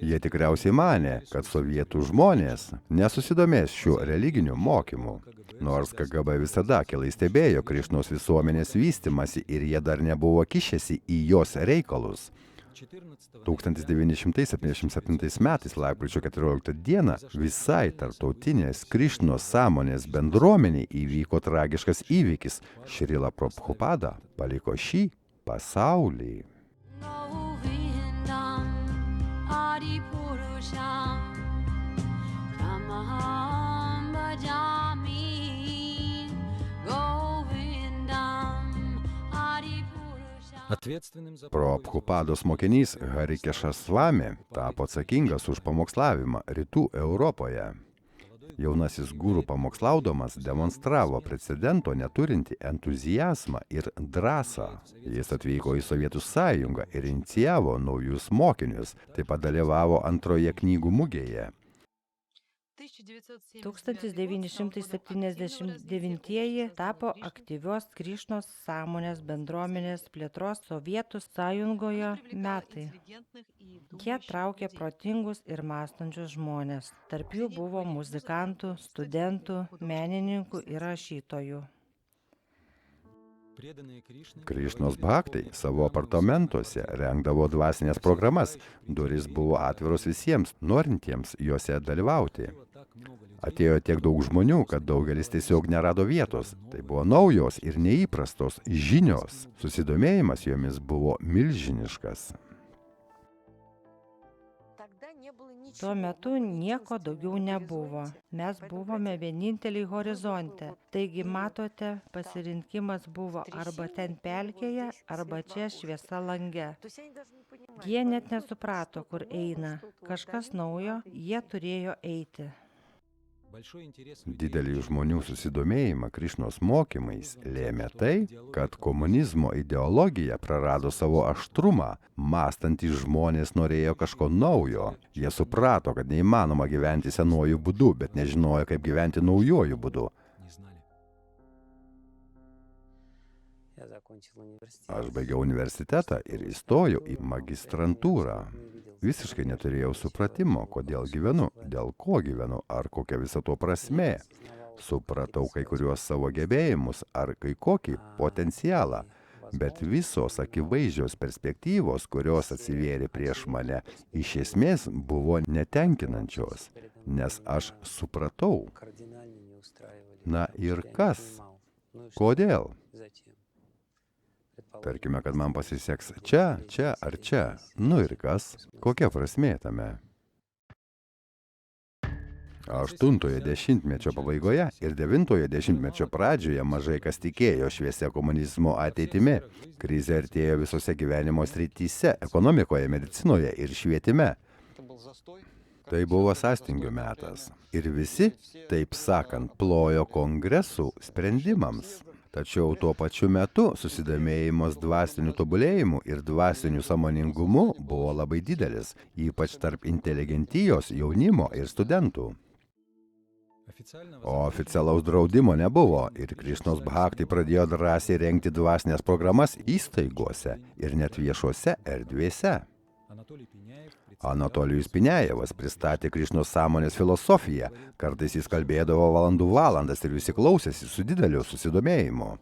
S3: Jie tikriausiai manė, kad sovietų žmonės nesusidomės šiuo religiniu mokymu. Nors KGB visada akylai stebėjo Krišnos visuomenės vystymasi ir jie dar nebuvo kišęsi į jos reikalus. 1977 metais lapkričio 14 dieną visai tarptautinės Krišnos sąmonės bendruomeniai įvyko tragiškas įvykis. Šrila Prabhupada paliko šį pasaulį. Prabhupados mokinys Harikešas Svami tapo atsakingas už pamokslavimą Rytų Europoje. Jaunasis guru pamokslaudamas demonstravo precedento neturinti entuziazmą ir drąsą. Jis atvyko į Sovietų Sąjungą ir inicijavo naujus mokinius, taip pat dalyvavo antroje knygų mugėje.
S4: 1979 tapo aktyvios Krišnos sąmonės bendruomenės plėtros Sovietų Sąjungoje metai. Jie traukė protingus ir mąstančius žmonės. Tarp jų buvo muzikantų, studentų, menininkų ir rašytojų.
S3: Krišnos bhaktai savo apartamentuose rengdavo dvasinės programas. Durys buvo atviros visiems, norintiems juose dalyvauti. Atėjo tiek daug žmonių, kad daugelis tiesiog nerado vietos. Tai buvo naujos ir neįprastos žinios. Susidomėjimas jomis buvo milžiniškas.
S4: Tuo metu nieko daugiau nebuvo. Mes buvome vieninteliai horizonte. Taigi, matote, pasirinkimas buvo arba ten pelkėje, arba čia šviesa lange. Jie net nesuprato, kur eina. Kažkas naujo, jie turėjo eiti.
S3: Didelį žmonių susidomėjimą Krišnos mokymais lėmė tai, kad komunizmo ideologija prarado savo aštrumą. Mąstantys žmonės norėjo kažko naujo. Jie suprato, kad neįmanoma gyventi senuoju būdu, bet nežinojo, kaip gyventi naujuoju būdu. Aš baigiau universitetą ir įstojau į magistrantūrą. Visiškai neturėjau supratimo, kodėl gyvenu, dėl ko gyvenu, ar kokia viso to prasmė. Supratau kai kuriuos savo gebėjimus ar kai kokį potencialą, bet visos akivaizdžios perspektyvos, kurios atsivėrė prieš mane, iš esmės buvo netenkinančios, nes aš supratau. Na ir kas? Kodėl? Tarkime, kad man pasiseks čia, čia ar čia. Nu ir kas? Kokia prasmė tame? 8-ojo dešimtmečio pabaigoje ir 9-ojo dešimtmečio pradžioje mažai kas tikėjo šviesia komunizmo ateitimi. Krizė artėjo visose gyvenimo srityse – ekonomikoje, medicinoje ir švietime. Tai buvo sąstingio metas. Ir visi, taip sakant, plojo kongresų sprendimams. Tačiau tuo pačiu metu susidomėjimas dvasiniu tobulėjimu ir dvasiniu sąmoningumu buvo labai didelis, ypač tarp inteligentijos, jaunimo ir studentų. O oficialaus draudimo nebuvo ir Krišnos Bhakti pradėjo drąsiai rengti dvasinės programas įstaigose ir net viešose erdvėse. Anatolijus Pinejevas pristatė Krišnos sąmonės filosofiją, kartais jis kalbėdavo valandų valandas ir visi klausėsi su dideliu susidomėjimu.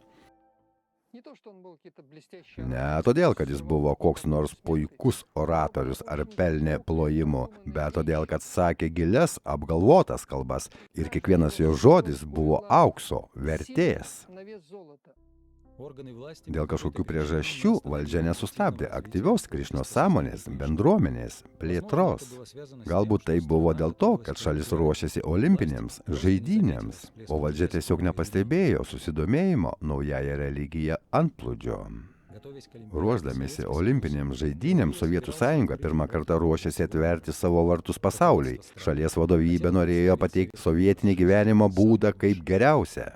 S3: Ne todėl, kad jis buvo koks nors puikus oratorius ar pelnė plojimų, bet todėl, kad sakė gilias, apgalvotas kalbas ir kiekvienas jo žodis buvo aukso vertės. Dėl kažkokių priežasčių valdžia nesustabdė aktyvios Krišnos sąmonės, bendruomenės, plėtros. Galbūt tai buvo dėl to, kad šalis ruošiasi olimpinėms žaidynėms, o valdžia tiesiog nepastebėjo susidomėjimo naująją religiją antplūdžio. Ruošdamiesi olimpinėms žaidynėms, Sovietų sąjunga pirmą kartą ruošėsi atverti savo vartus pasauliui. Šalies vadovybė norėjo pateikti sovietinį gyvenimo būdą kaip geriausią.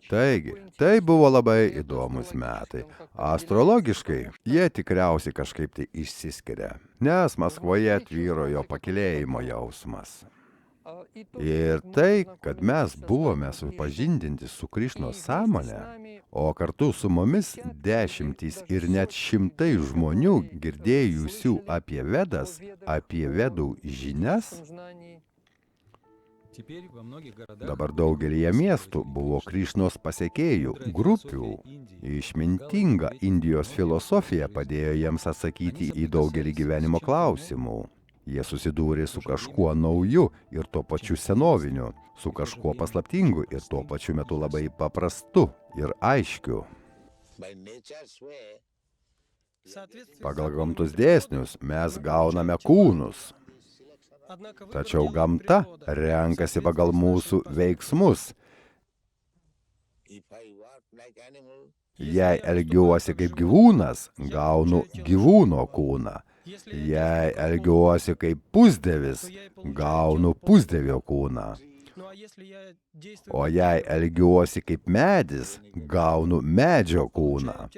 S3: Taigi, tai buvo labai įdomus metai. Astrologiškai jie tikriausiai kažkaip tai išsiskiria, nes Maskvoje tvyrojo pakylėjimo jausmas. Ir tai, kad mes buvome supažindinti su Krišnos sąmonė, o kartu su mumis dešimtys ir net šimtai žmonių girdėjusių apie Vedas, apie Vedų žinias, dabar daugelyje miestų buvo Krišnos pasekėjų, grupių. Išmintinga Indijos filosofija padėjo jiems atsakyti į daugelį gyvenimo klausimų. Jie susidūrė su kažkuo nauju ir tuo pačiu senoviniu, su kažkuo paslaptingu ir tuo pačiu metu labai paprastu ir aiškiu. Pagal gamtos dėsnius mes gauname kūnus. Tačiau gamta renkasi pagal mūsų veiksmus. Jei elgiuosi kaip gyvūnas, gaunu gyvūno kūną. Jei elgiuosi kaip pusdievis, gaunu pusdievio kūną. O jei elgiuosi kaip medis, gaunu medžio kūną.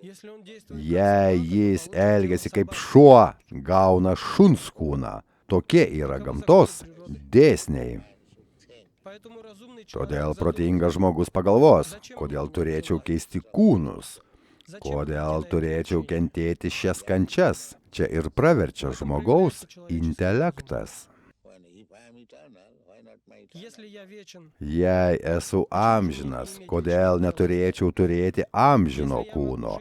S3: Jei jis elgiasi kaip šuo, gauna šuns kūną. Tokie yra gamtos dėsniai. Todėl protingas žmogus pagalvos, kodėl turėčiau keisti kūnus, kodėl turėčiau kentėti šias kančias. Čia ir praverčia žmogaus intelektas. Jei esu amžinas, kodėl neturėčiau turėti amžino kūno?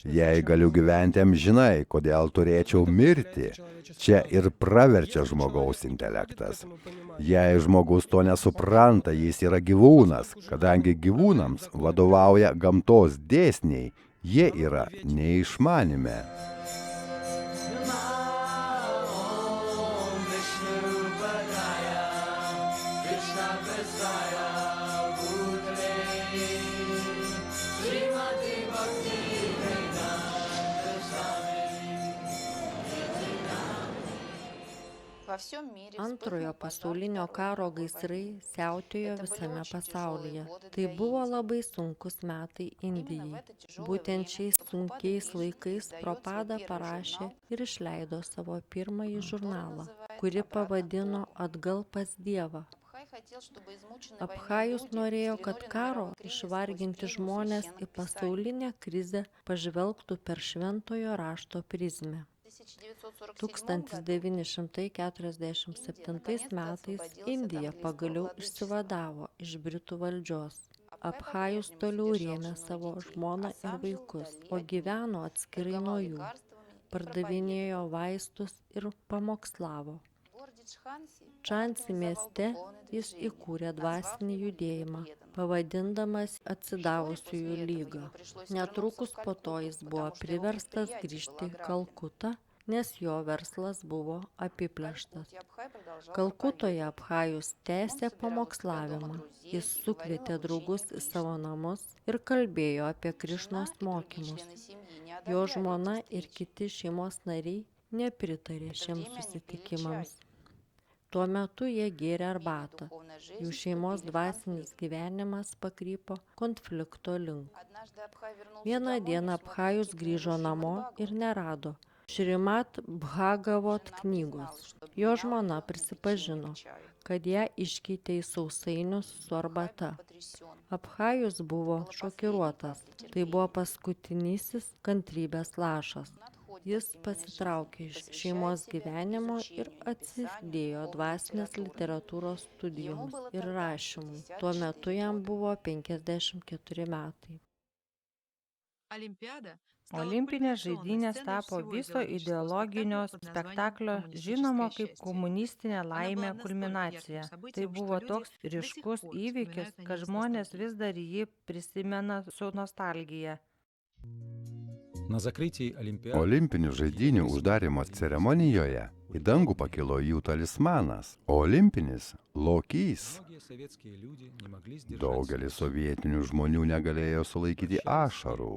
S3: Jei galiu gyventi amžinai, kodėl turėčiau mirti? Čia ir praverčia žmogaus intelektas. Jei žmogus to nesupranta, jis yra gyvūnas, kadangi gyvūnams vadovauja gamtos dėsniai, jie yra neišmanime.
S1: Antrojo pasaulinio karo gaisrai siautėjo visame pasaulyje. Tai buvo labai sunkus metai Indijai. Būtent šiais sunkiais laikais Prabhupada parašė ir išleido savo pirmąjį žurnalą, kurį pavadino Atgal pas Dievą. Abchajus norėjo, kad karo išvarginti žmonės į pasaulinę krizę pažvelgtų per šventojo rašto prizmę. 1947 metais Indija pagaliau išsivadavo iš Britų valdžios. Abchajus toliau rėmė savo žmoną ir vaikus, o gyveno atskirai nuo jų, pardavinėjo vaistus ir pamokslavo. Čansi mieste jis įkūrė dvasinį judėjimą, pavadindamas Atsidavusiųjų lyga. Netrukus po to jis buvo priverstas grįžti į Kalkutą, nes jo verslas buvo apiplėštas. Kalkutoje Abchajus tęsė pamokslavimą. Jis sukvietė draugus į savo namus ir kalbėjo apie Krišnos mokymus. Jo žmona ir kiti šeimos nariai nepritarė šiems susitikimams. Tuo metu jie gėrė arbatą. Jų šeimos dvasinis gyvenimas pakrypo konflikto link. Vieną dieną Abchajus grįžo namo ir nerado Šrimat Bhagavot knygos. Jo žmona prisipažino, kad ją iškeitė į sausainius su arbata. Abchajus buvo šokiruotas. Tai buvo paskutinysis kantrybės lašas. Jis pasitraukė iš šeimos gyvenimo ir atsidėjo dvasinės literatūros studijoms ir rašymui. Tuo metu jam buvo 54 metai.
S4: Olimpinės žaidynės tapo viso ideologinio spektaklio žinomo kaip komunistinė laimė kulminacija. Tai buvo toks ryškus įvykis, kad žmonės vis dar jį prisimena su nostalgija.
S3: Olimpinių žaidynių uždarimo ceremonijoje į dangų pakilo jų talismanas, olimpinis lokys. Daugelis sovietinių žmonių negalėjo sulaikyti ašarų.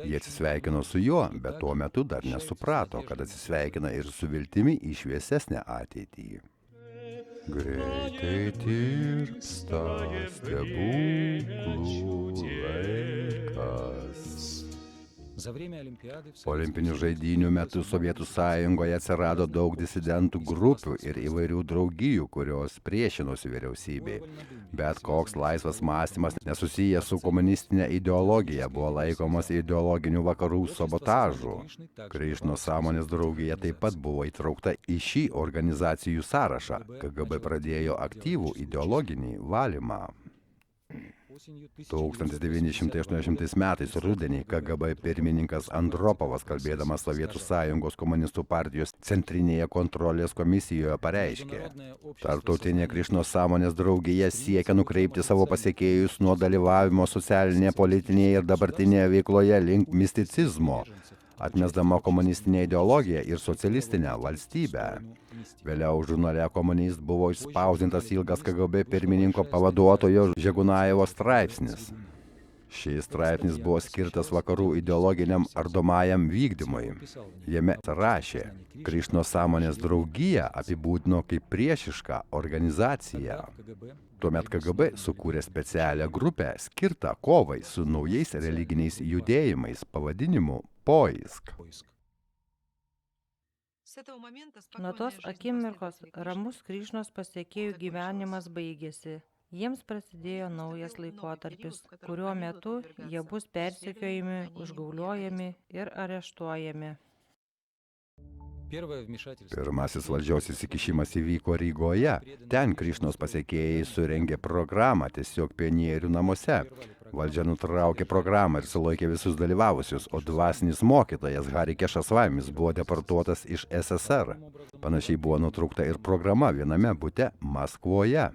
S3: Jie atsisveikino su juo, bet tuo metu dar nesuprato, kad atsisveikina ir su viltimi į šviesesnę ateitį. Greitai tirpsta stebuklų laikas. Olimpinių žaidynių metu Sovietų Sąjungoje atsirado daug disidentų grupių ir įvairių draugijų, kurios priešinosi vyriausybei. Bet koks laisvas mąstymas nesusijęs su komunistinė ideologija buvo laikomas ideologinių vakarų sabotažu. Krišnos sąmonės draugija taip pat buvo įtraukta į šį organizacijų sąrašą. KGB pradėjo aktyvų ideologinį valymą. 1980 metais rudenį KGB pirmininkas Andropovas, kalbėdamas Sovietų Sąjungos komunistų partijos centrinėje kontrolės komisijoje, pareiškė: Tarptautinė Krišnos sąmonės draugija siekia nukreipti savo pasiekėjus nuo dalyvavimo socialinėje, politinėje ir dabartinėje veikloje link misticizmo, atmesdama komunistinę ideologiją ir socialistinę valstybę. Vėliau žurnale Komunist buvo išspausdintas ilgas KGB pirmininko pavaduotojo Žegunajevo straipsnis. Šis straipsnis buvo skirtas vakarų ideologiniam ardomajam vykdymui. Jame rašė: Krišnos sąmonės draugiją apibūdino kaip priešišką organizaciją. Tuomet KGB sukūrė specialią grupę skirtą kovai su naujais religiniais judėjimais pavadinimu Poisk.
S4: Nuo tos akimirkos ramus Krišnos pasiekėjų gyvenimas baigėsi. Jiems prasidėjo naujas laikotarpis, kurio metu jie bus persekiojami, užgauliojami ir areštuojami.
S3: Pirmasis valdžios įsikišimas įvyko Rygoje. Ten Krišnos pasiekėjai surengė programą tiesiog pionierių namuose. Valdžia nutraukė programą ir sulaikė visus dalyvavusius, o dvasinis mokytojas Harikešas Vaimis buvo deportuotas iš SSR. Panašiai buvo nutraukta ir programa viename bute Maskvoje.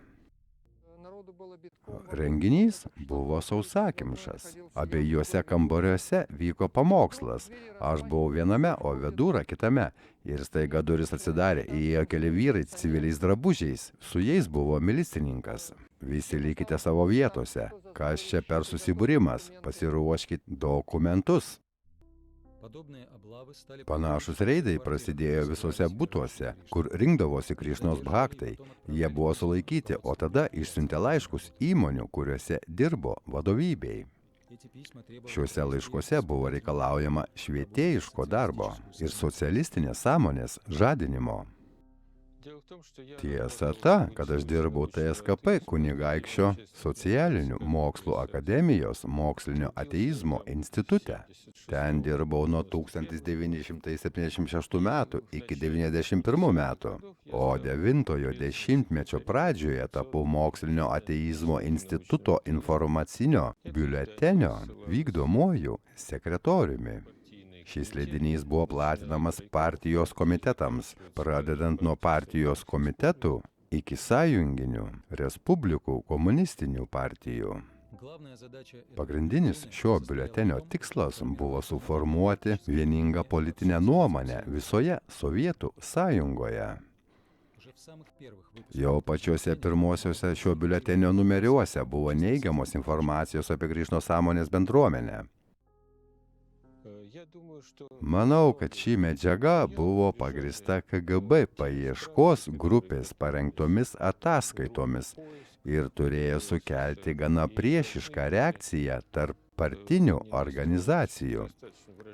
S3: Renginys buvo sausakimšas. Abiejuose kambariuose vyko pamokslas. Aš buvau viename, o Vedūra kitame. Ir staiga duris atsidarė, įėjo keli vyrai civiliais drabužiais. Su jais buvo milicininkas. Visi likite savo vietose. Kas čia per susibūrimas? Pasiruoškit dokumentus. Panašus reidai prasidėjo visose butuose, kur rinkdavosi Krišnos bhaktai. Jie buvo sulaikyti, o tada išsiuntė laiškus įmonių, kuriuose dirbo vadovybei. Šiuose laiškuose buvo reikalaujama švietėjiško darbo ir socialistinės sąmonės žadinimo. Tiesa ta, kad aš dirbau TSKP kunigaikščio socialinių mokslų akademijos mokslinio ateizmo institute. Ten dirbau nuo 1976 metų iki 1991 metų, o 9-ojo dešimtmečio pradžioje tapau mokslinio ateizmo instituto informacinio biuletenio vykdomuoju sekretoriumi. Šis leidinys buvo platinamas partijos komitetams, pradedant nuo partijos komitetų iki sąjunginių, respublikų, komunistinių partijų. Pagrindinis šio biuletenio tikslas buvo suformuoti vieningą politinę nuomonę visoje Sovietų sąjungoje. Jau pačiuose pirmosiuose šio biuletenio numeriuose buvo neigiamos informacijos apie Krišnos sąmonės bendruomenę. Manau, kad ši medžiaga buvo pagrįsta KGB paieškos grupės parengtomis ataskaitomis ir turėjo sukelti gana priešišką reakciją tarp partinių organizacijų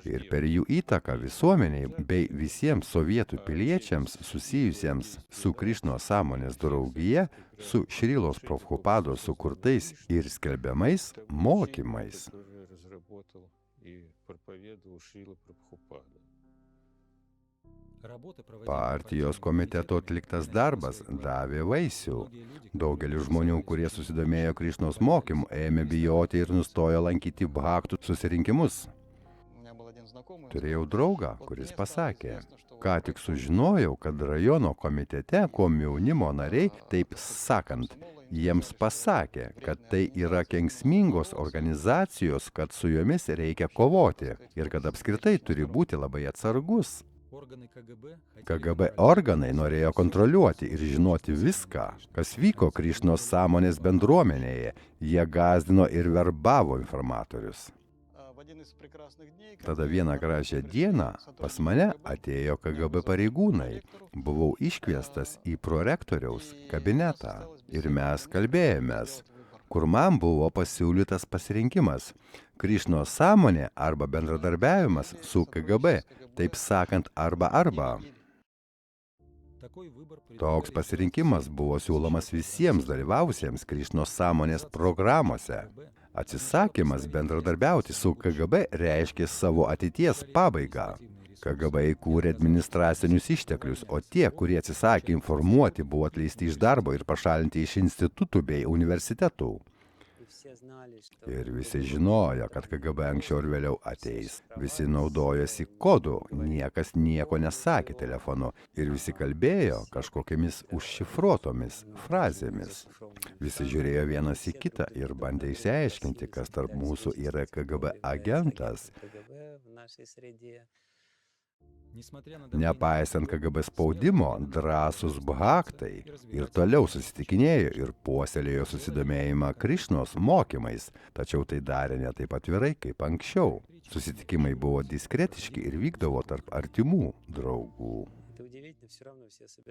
S3: ir per jų įtaką visuomeniai bei visiems sovietų piliečiams susijusiems su Krišnos sąmonės draugija, su Šrilos Prabhupados sukurtais ir skelbiamais mokymais. Partijos komiteto atliktas darbas davė vaisių. Daugelis žmonių, kurie susidomėjo Krišnos mokymu, ėmė bijoti ir nustojo lankyti bhaktų susirinkimus. Turėjau draugą, kuris pasakė, ką tik sužinojau, kad rajono komitete komjaunimo nariai, taip sakant, jiems pasakė, kad tai yra kenksmingos organizacijos, kad su jomis reikia kovoti ir kad apskritai turi būti labai atsargus. KGB organai norėjo kontroliuoti ir žinoti viską, kas vyko Krišnos sąmonės bendruomenėje. Jie gąsdino ir verbavo informatorius. Tada vieną gražią dieną pas mane atėjo KGB pareigūnai. Buvau iškviestas į prorektoriaus kabinetą ir mes kalbėjomės, kur man buvo pasiūlytas pasirinkimas – Krišnos sąmonė arba bendradarbiavimas su KGB, taip sakant arba. Toks pasirinkimas buvo siūlomas visiems dalyvausiems Krišnos sąmonės programuose. Atsisakymas bendradarbiauti su KGB reiškė savo ateities pabaigą. KGB įkūrė administracinius išteklius, o tie, kurie atsisakė informuoti, buvo atleisti iš darbo ir pašalinti iš institutų bei universitetų. Ir visi žinojo, kad KGB anksčiau ir vėliau ateis. Visi naudojosi kodu, niekas nieko nesakė telefonu ir visi kalbėjo kažkokiamis užšifruotomis frazėmis. Visi žiūrėjo vienas į kitą ir bandė išsiaiškinti, kas tarp mūsų yra KGB agentas. Nepaisant KGB spaudimo, drąsūs bhaktai ir toliau susitikinėjo ir puoselėjo susidomėjimą Krišnos mokymais, tačiau tai darė ne taip atvirai kaip anksčiau. Susitikimai buvo diskretiški ir vykdavo tarp artimų draugų.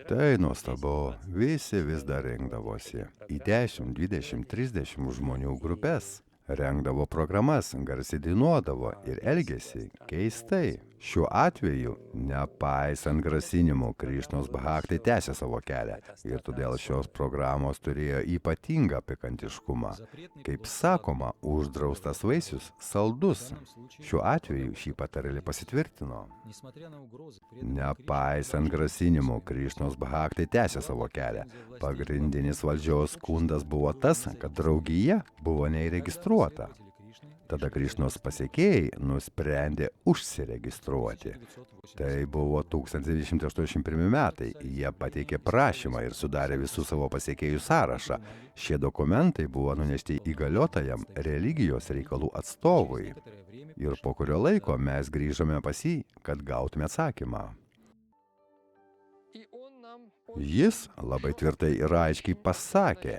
S3: Tai nuostabu, visi vis dar rengdavosi į 10, 20, 30 žmonių grupės. Rengdavo programas, garsiai dainuodavo ir elgėsi keistai. Šiuo atveju, nepaisant grasinimų, Krišnos bhaktai tęsė savo kelią ir todėl šios programos turėjo ypatingą pikantiškumą. Kaip sakoma, uždraustas vaisius saldus. Šiuo atveju šį patarlį pasitvirtino. Nepaisant grasinimų, Krišnos bhaktai tęsė savo kelią. Pagrindinis valdžios skundas buvo tas, kad draugija buvo neįregistruota. Tada Krišnos pasekėjai nusprendė užsiregistruoti. Tai buvo 1981 metai. Jie pateikė prašymą ir sudarė visų savo pasekėjų sąrašą. Šie dokumentai buvo nunešti įgaliotajam religijos reikalų atstovui. Ir po kurio laiko mes grįžome pas jį, kad gautume atsakymą. Jis labai tvirtai ir aiškiai pasakė,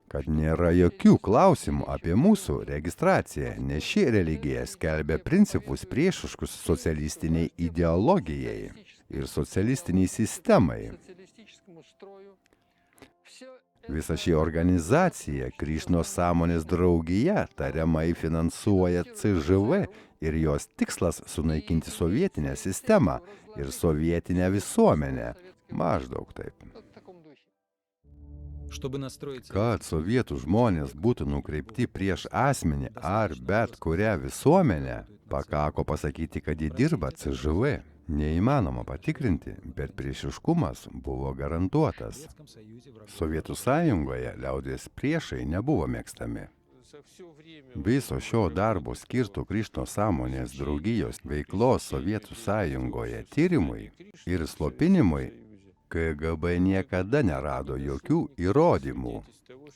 S3: kad nėra jokių klausimų apie mūsų registraciją, nes ši religija skelbia principus priešiškus socialistiniai ideologijai ir socialistiniai sistemai. Visa ši organizacija, Krišnos sąmonės draugija, tariamai finansuoja CŽV ir jos tikslas sunaikinti sovietinę sistemą ir sovietinę visuomenę. Maždaug taip. Kad sovietų žmonės būtų nukreipti prieš asmenį ar bet kurią visuomenę, pakako pasakyti, kad jie dirba CŽV. Neįmanoma patikrinti, bet priešiškumas buvo garantuotas. Sovietų sąjungoje liaudies priešai nebuvo mėgstami. Viso šio darbo skirto Krišno sąmonės draugijos veiklos Sovietų sąjungoje tyrimui ir slopinimui KGB niekada nerado jokių įrodymų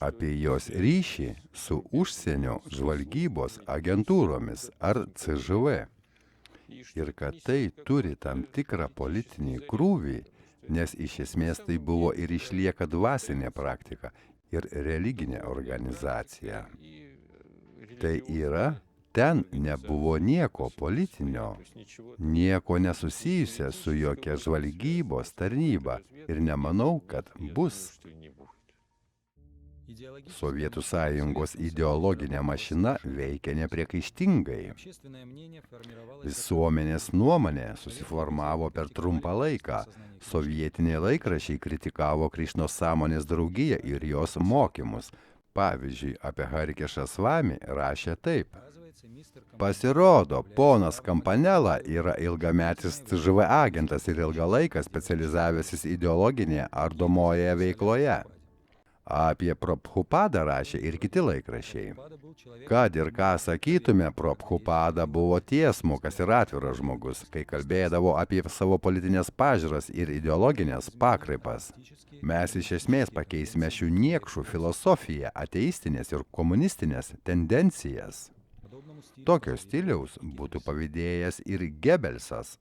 S3: apie jos ryšį su užsienio žvalgybos agentūromis ar CŽV. Ir kad tai turi tam tikrą politinį krūvį, nes iš esmės tai buvo ir išlieka dvasinė praktika ir religinė organizacija. Tai yra, ten nebuvo nieko politinio, nieko nesusijusio su jokia žvalgybos tarnyba ir nemanau, kad bus. Sovietų sąjungos ideologinė mašina veikia nepriekaištingai. Visuomenės nuomonė susiformavo per trumpą laiką. Sovietiniai laikraščiai kritikavo Krišno sąmonės draugiją ir jos mokymus. Pavyzdžiui, apie Harikešą Svami rašė taip. Pasirodo, ponas Kampanela yra ilgametis CŽV agentas ir ilgą laiką specializavęsis ideologinėje ardomoje veikloje. Apie Prabhupadą rašė ir kiti laikraščiai. Kad ir ką sakytume, Prabhupada buvo tiesmukas ir atviras žmogus, kai kalbėdavo apie savo politinės pažiūras ir ideologinės pakraipas. Mes iš esmės pakeisime šių niekšų filosofiją, ateistinės ir komunistinės tendencijas. Tokio stiliaus būtų pavydėjęs ir Gebelsas.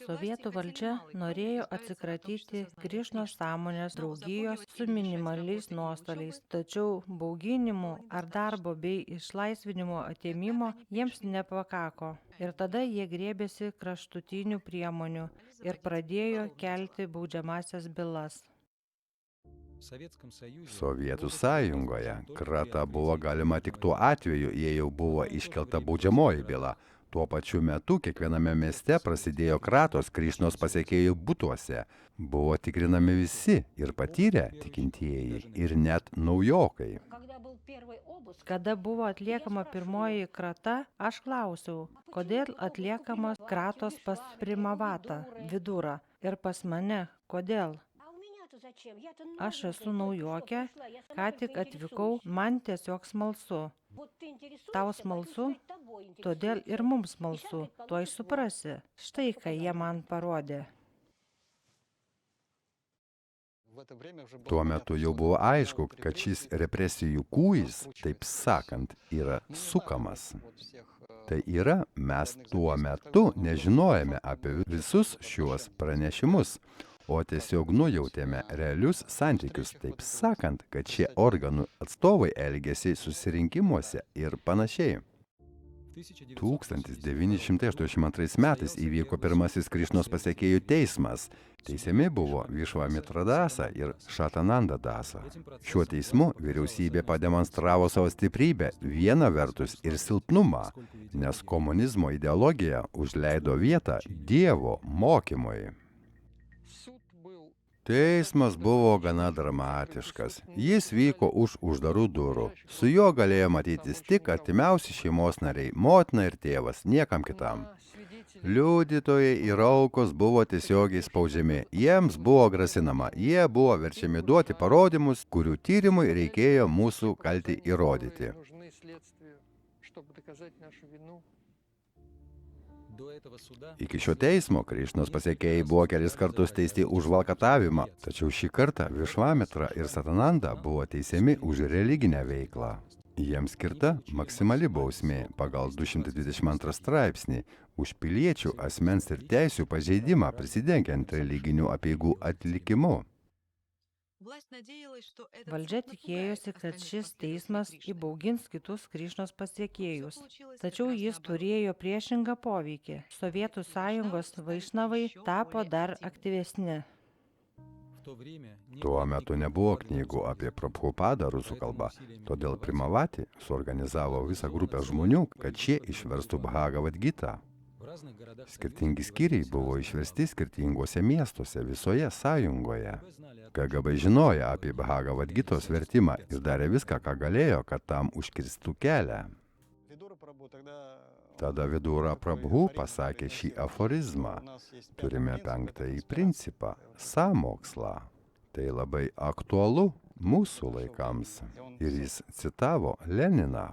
S4: Sovietų valdžia norėjo atsikratyti Krišno sąmonės draugijos su minimaliais nuostoliais, tačiau bauginimų ar darbo bei išlaisvinimo atėmimo jiems nepakako. Ir tada jie griebėsi kraštutinių priemonių ir pradėjo kelti baudžiamąsias bylas.
S3: Sovietų sąjungoje krata buvo galima tik tuo atveju, jei jau buvo iškelta baudžiamoji byla. Tuo pačiu metu kiekviename mieste prasidėjo kratos Krišnos pasekėjų butuose. Buvo tikrinami visi ir patyrę tikintieji, ir net naujokai.
S4: Kada buvo atliekama pirmoji krata, aš klausiau, kodėl atliekamas kratos pas Primavatą, Vidurą, ir pas mane, kodėl? Aš esu naujokė, ką tik atvykau, man tiesiog smalsu. Tau smalsu? Todėl ir mums smalsu, tuoj suprasi. Štai, ką jie man parodė.
S3: Tuo metu jau buvo aišku, kad šis represijų kūjis, taip sakant, yra sukamas. Tai yra, mes tuo metu nežinojame apie visus šiuos pranešimus, o tiesiog nujautėme realius santykius, taip sakant, kad šie organų atstovai elgėsi susirinkimuose ir panašiai. 1982 metais įvyko pirmasis Krišnos pasekėjų teismas. Teisiami buvo Višvamitra Dasa ir Šatananda Dasa. Šiuo teismu vyriausybė pademonstravo savo stiprybę, viena vertus ir silpnumą, nes komunizmo ideologija užleido vietą Dievo mokymui. Teismas buvo gana dramatiškas. Jis vyko už uždarų durų. Su juo galėjo matytis tik artimiausi šeimos nariai, motina ir tėvas, niekam kitam. Liudytojai ir aukos buvo tiesiogiai spaudžiami. Jiems buvo grasinama. Jie buvo verčiami duoti parodymus, kurių tyrimui reikėjo mūsų kaltį įrodyti. Iki šio teismo Krišnos pasekėjai buvo kelis kartus teisti už valkatavimą, tačiau šį kartą Višvamitra ir Satananda buvo teisiami už religinę veiklą. Jiems skirta maksimali bausmė pagal 222 straipsnį už piliečių asmens ir teisių pažeidimą prisidengiant religinių apeigų atlikimu.
S4: Valdžia tikėjosi, kad šis teismas įbaugins kitus Krišnos pasekėjus. Tačiau jis turėjo priešingą poveikį. Sovietų sąjungos vaišnavai tapo dar aktyvesni.
S3: Tuo metu nebuvo knygų apie Prabhupadą rusų kalba, todėl Primavati suorganizavo visą grupę žmonių, kad šie išverstų Bhagavad Gitą. Skirtingi skyriai buvo išversti skirtinguose miestuose visoje sąjungoje. KGB žinojo apie Bhagavad Gitos vertimą ir darė viską, ką galėjo, kad tam užkirstų kelią. Tada Vidura Prabhu pasakė šį aforizmą. Turime 5-ąjį principą – sąmokslą. Tai labai aktualu mūsų laikams. Ir jis citavo Leniną.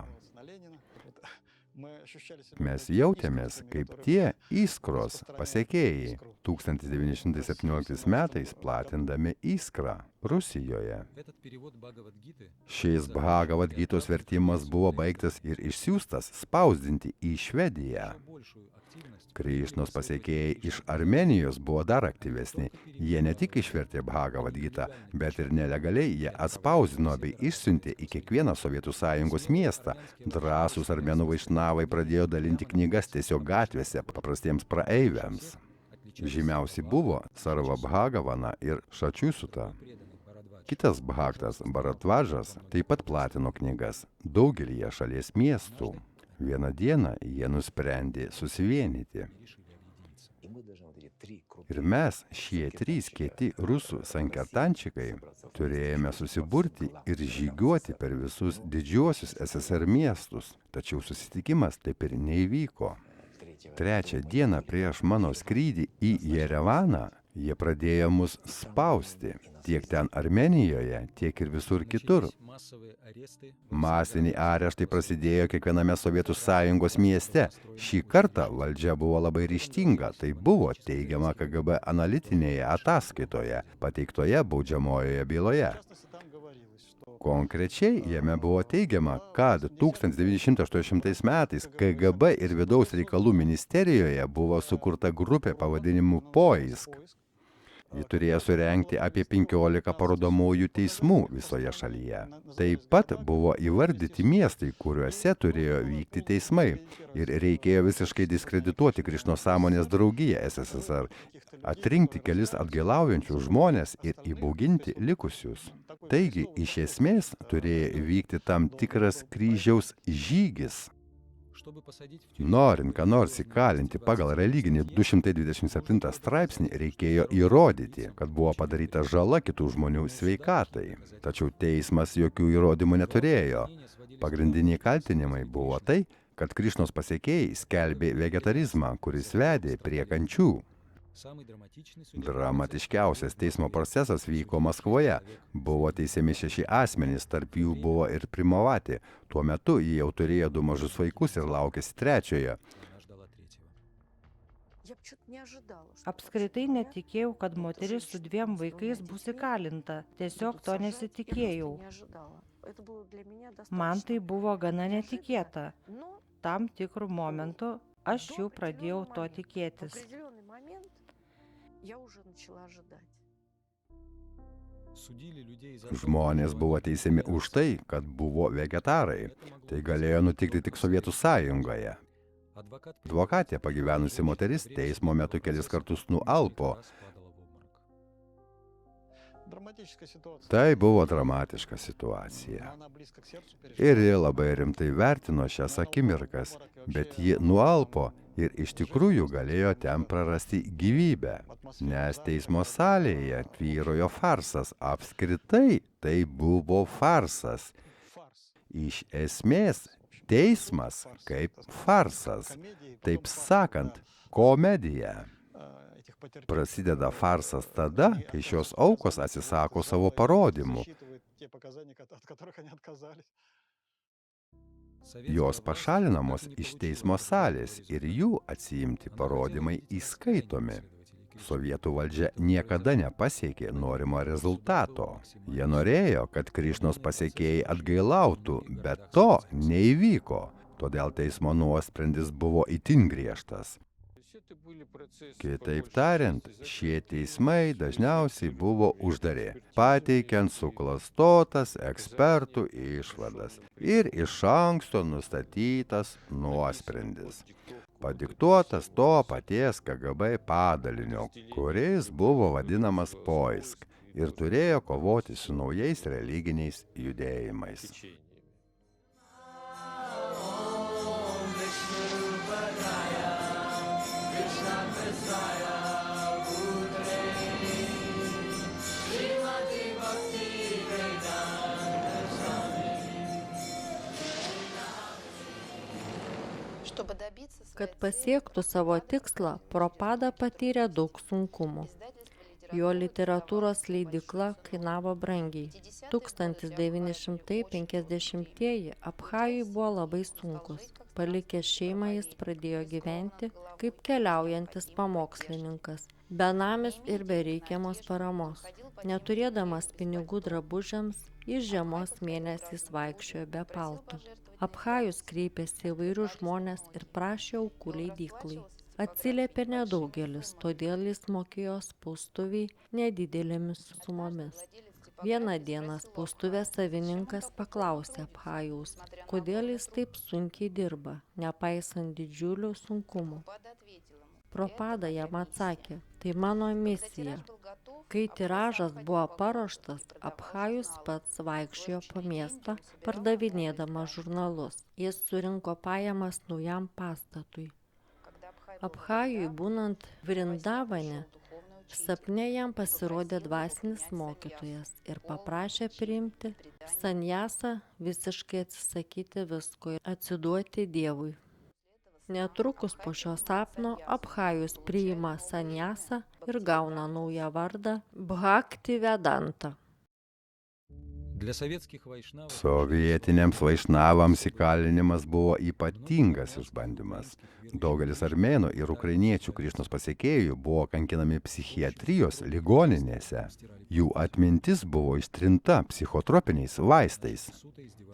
S3: Mes jautėmės kaip tie Iskros pasekėjai 1917 metais platindami Iskrą Rusijoje. Šis Bhagavad Gytos vertimas buvo baigtas ir išsiųstas spausdinti į Švediją. Krišnos pasekėjai iš Armenijos buvo dar aktyvesni. Jie ne tik išvertė Bhagavad Gytą, bet ir nelegaliai jie atspausdino bei išsiuntė į kiekvieną Sovietų Sąjungos miestą. Drąsūs armėnų vaišnavai pradėjo dalinti knygas tiesiog gatvėse paprastiems praeiviams. Žymiausi buvo Sarva Bhagavana ir Šačiusuta. Kitas bhaktas Bharadvažas taip pat platino knygas daugelyje šalies miestų. Vieną dieną jie nusprendė susivienyti. Ir mes, šie trys kieti rusų sankirtančikai, turėjome susiburti ir žygiuoti per visus didžiuosius SSR miestus, tačiau susitikimas taip ir neįvyko. Trečią dieną prieš mano skrydį į Jerevaną jie pradėjo mus spausti, tiek ten Armenijoje, tiek ir visur kitur. Masiniai areštai prasidėjo kiekviename Sovietų Sąjungos mieste. Šį kartą valdžia buvo labai ryžtinga, tai buvo teigiama KGB analitinėje ataskaitoje, pateiktoje baudžiamojoje byloje. Konkrečiai jame buvo teigiama, kad 1980 metais KGB ir Vidaus reikalų ministerijoje buvo sukurta grupė pavadinimu Poisk. Ji turėjo surengti apie 15 parodomųjų teismų visoje šalyje. Taip pat buvo įvardyti miestai, kuriuose turėjo vykti teismai. Ir reikėjo visiškai diskredituoti Krišnos sąmonės draugiją SSSR, atrinkti kelis atgailaujančius žmones ir įbauginti likusius. Taigi, iš esmės, turėjo vykti tam tikras kryžiaus žygis. Norint ką nors įkalinti pagal religinį 227 straipsnį, reikėjo įrodyti, kad buvo padaryta žala kitų žmonių sveikatai. Tačiau teismas jokių įrodymų neturėjo. Pagrindiniai kaltinimai buvo tai, kad Krišnos pasekėjai skelbė vegetarizmą, kuris vedė prie kančių. Dramatiškiausias teismo procesas vyko Maskvoje. Buvo teisiami 6 asmenys, tarp jų buvo ir Primovati. Tuo metu jie jau turėjo 2 mažus vaikus ir laukėsi 3-ojo.
S4: Apskritai netikėjau, kad moteris su 2 vaikais bus įkalinta. Tiesiog to nesitikėjau. Man tai buvo gana netikėta. Tam tikrų momentų aš jau pradėjau to tikėtis.
S3: Žmonės buvo teisiami už tai, kad buvo vegetarai. Tai galėjo nutikti tik Sovietų Sąjungoje. Advokatė pagyvenusi moteris teismo metu kelis kartus nualpo. Tai buvo dramatiška situacija. Ir ji labai rimtai vertino šias akimirkas, bet ji nualpo ir iš tikrųjų galėjo ten prarasti gyvybę, nes teismo salėje tvyrojo farsas. Apskritai tai buvo farsas. Iš esmės, teismas kaip farsas, taip sakant, komedija. Prasideda farsas tada, kai šios aukos atsisako savo parodymų. Jos pašalinamos iš teismo salės ir jų atsiimti parodymai įskaitomi. Sovietų valdžia niekada nepasiekė norimo rezultato. Jie norėjo, kad Krišnos pasekėjai atgailautų, bet to neįvyko. Todėl teismo nuosprendis buvo itin griežtas. Kitaip tariant, šie teismai dažniausiai buvo uždari, pateikiant suklastotas ekspertų išvadas ir iš anksto nustatytas nuosprendis, padiktuotas to paties KGB padalinio, kuris buvo vadinamas Poisk ir turėjo kovoti su naujais religiniais judėjimais.
S1: Kad pasiektų savo tikslą, Prabhupada patyrė daug sunkumų. Jo literatūros leidykla kainavo brangiai. 1950-ieji Abchajui buvo labai sunkus. Palikęs šeimą jis pradėjo gyventi kaip keliaujantis pamokslininkas, benamis ir bereikiamos paramos. Neturėdamas pinigų drabužiams, jis žiemos mėnesiais vaikščiojo be paltų. Abchajus kreipėsi įvairius žmonės ir prašė aukų leidyklai. Atsiliepė nedaugelis, todėl jis mokėjo spaustuviai nedidelėmis sumomis. Vieną dieną spaustuvės savininkas paklausė Abchajaus, kodėl jis taip sunkiai dirba, nepaisant didžiulių sunkumų. Propada jam atsakė, tai mano misija. Kai tiražas buvo paruoštas, Abchajus pats vaikščiojo po miestą, pardavinėdamas žurnalus. Jis surinko pajamas naujam pastatui. Abchajui būnant Vrindavane, sapne jam pasirodė dvasinis mokytojas ir paprašė priimti sanjasą, visiškai atsisakyti visko ir atsiduoti Dievui. Netrukus po šio sapno Abchajus priima sanjasą ir gauna naują vardą Bhaktivedanta.
S3: Sovietiniams vaišnavams įkalinimas buvo ypatingas išbandymas. Daugelis armėnų ir ukrainiečių Krišnos pasekėjų buvo kankinami psichiatrijos ligoninėse. Jų atmintis buvo ištrinta psichotropiniais vaistais.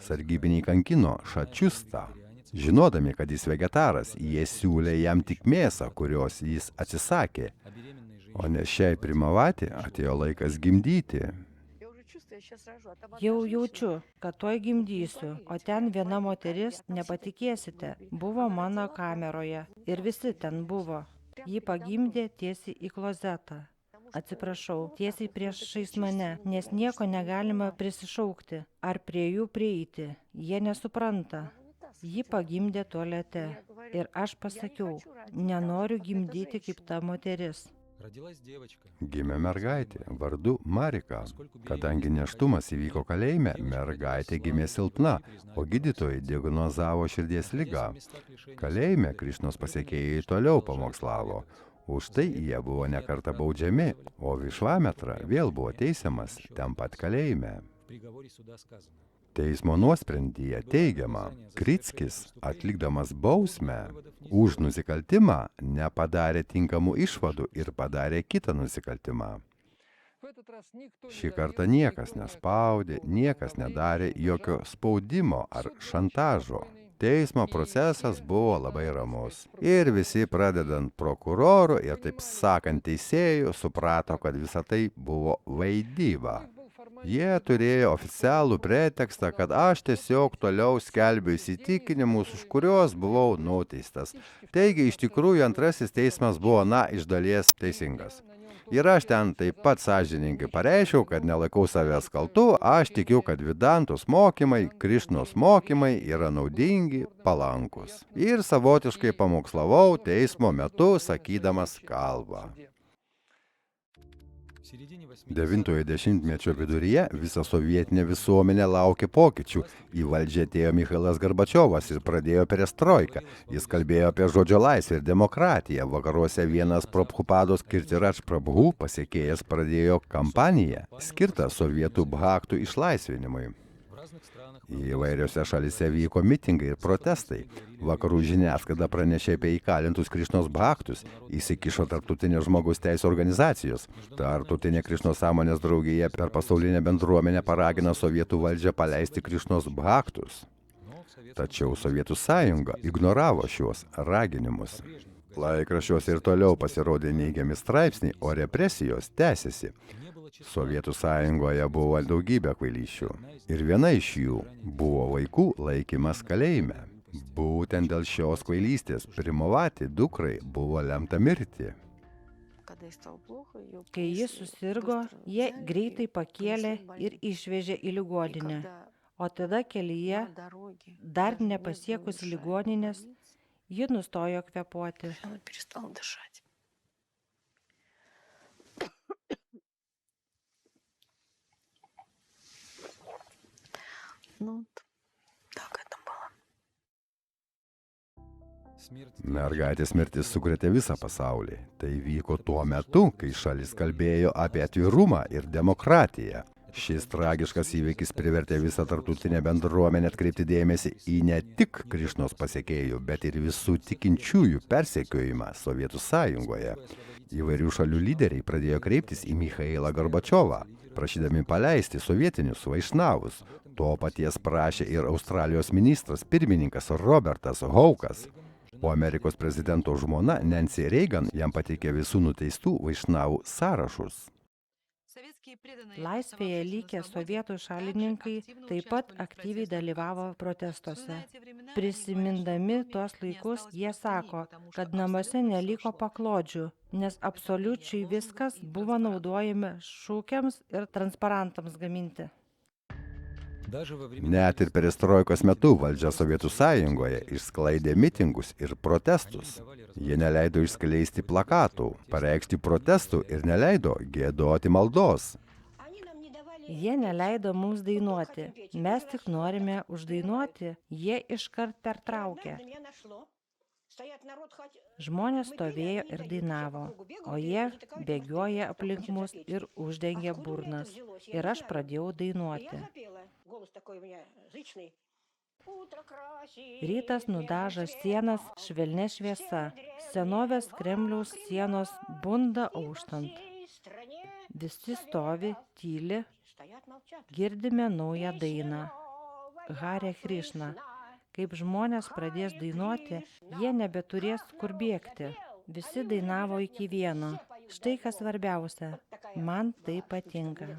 S3: Sargybiniai kankino Šačiustą. Žinodami, kad jis vegetaras, jie siūlė jam tik mėsą, kurios jis atsisakė. O ne šiai Primavati atėjo laikas gimdyti.
S4: Jau jaučiu, kad tuoj gimdysiu, o ten viena moteris, nepatikėsite, buvo mano kameroje ir visi ten buvo. Ji pagimdė tiesiai į klozetą. Atsiprašau, tiesiai priešais mane, nes nieko negalima prisišaukti ar prie jų prieiti. Jie nesupranta. Ji pagimdė tualete ir aš pasakiau, nenoriu gimdyti kaip ta moteris.
S3: Gimė mergaitė vardu Marika. Kadangi nėštumas įvyko kalėjime, mergaitė gimė silpna, o gydytojai diagnozavo širdies ligą. Kalėjime Krišnos pasekėjai toliau pamokslavo. Už tai jie buvo nekartą baudžiami, o Višvametra vėl buvo teisiamas ten pat kalėjime. Teismo nuosprendyje teigiama, Krickis, atlikdamas bausmę, už nusikaltimą nepadarė tinkamų išvadų ir padarė kitą nusikaltimą. Šį kartą niekas nespaudė, niekas nedarė jokio spaudimo ar šantažo. Teismo procesas buvo labai ramus. Ir visi, pradedant prokuroru ir taip sakant teisėjų, suprato, kad visa tai buvo vaidyba. Jie turėjo oficialų pretekstą, kad aš tiesiog toliau skelbiu įsitikinimus, už kuriuos buvau nuteistas. Taigi, iš tikrųjų, antrasis teismas buvo, iš dalies teisingas. Ir aš ten taip pat sąžiningai pareiškiau, kad nelaikau savęs kaltu, aš tikiu, kad Vedantos mokymai, Krišnos mokymai yra naudingi, palankus. Ir savotiškai pamokslavau teismo metu, sakydamas kalbą. 9-ojo dešimtmečio viduryje visa sovietinė visuomenė laukė pokyčių. Į valdžią atėjo Michailas Gorbačiovas ir pradėjo perestroiką. Jis kalbėjo apie žodžio laisvę ir demokratiją. Vakaruose vienas Prabhupados Kirtirač Prabhu pasekėjas pradėjo kampaniją, skirtą sovietų bhaktų išlaisvinimui. Įvairiose šalyse vyko mitingai ir protestai. Vakarų žiniasklaida pranešė apie įkalintus Krišnos bhaktus, įsikišo tarptautinės žmogaus teisių organizacijos. Tarptautinė Krišnos sąmonės draugija per pasaulinę bendruomenę paragino sovietų valdžią paleisti Krišnos bhaktus. Tačiau Sovietų sąjunga ignoravo šiuos raginimus. Laikraščiuose ir toliau pasirodė neigiami straipsniai, o represijos tęsiasi. Sovietų sąjungoje buvo daugybė kvailysčių. Ir viena iš jų buvo vaikų laikymas kalėjime. Būtent dėl šios kvailystės Primavati dukrai buvo lemta mirti.
S4: Kai jis susirgo, jie greitai pakėlė ir išvežė į ligoninę. O tada kelyje, dar nepasiekus ligoninės, ji nustojo kvėpuoti.
S5: Ну, так это было.
S3: Mergaitės mirtis sukrėtė visą pasaulį. Tai vyko tuo metu, kai šalis kalbėjo apie atvirumą ir demokratiją. Šis tragiškas įvykis privertė visą tarptautinę bendruomenę atkreipti dėmesį į ne tik Krišnos pasekėjų, bet ir visų tikinčiųjų persekiojimą Sovietų sąjungoje. Įvairių šalių lyderiai pradėjo kreiptis į Michailą Gorbačiovą, prašydami paleisti sovietinius vaišnavus. To paties prašė ir Australijos ministras pirmininkas Robertas Haukas. O Amerikos prezidento žmona Nancy Reagan jam pateikė visų nuteistų vaišnavų sąrašus.
S4: Laisvėje likę sovietų šalininkai taip pat aktyviai dalyvavo protestuose. Prisimindami tuos laikus, jie sako, kad namuose neliko paklodžių, nes absoliučiai viskas buvo naudojami šūkiams ir transparantams gaminti.
S3: Net ir perestroikos metu valdžia Sovietų sąjungoje išsklaidė mitingus ir protestus. Jie neleido išskleisti plakatų, pareikšti protestų ir neleido giedoti maldos.
S4: Jie neleido mums dainuoti. Mes tik norime uždainuoti, jie iškart pertraukė. Žmonės stovėjo ir dainavo, o jie bėgioja aplink mus ir uždengė burnas. Ir aš pradėjau dainuoti. Rytas nudažo sienas švelnia šviesa. Senovės Kremliaus sienos bunda auštant. Visi stovi, tyli, girdime naują dainą. Hare Krišna. Kaip žmonės pradės dainuoti, jie nebeturės kur bėgti. Visi dainavo iki vieno. Štai kas svarbiausia. Man tai patinka.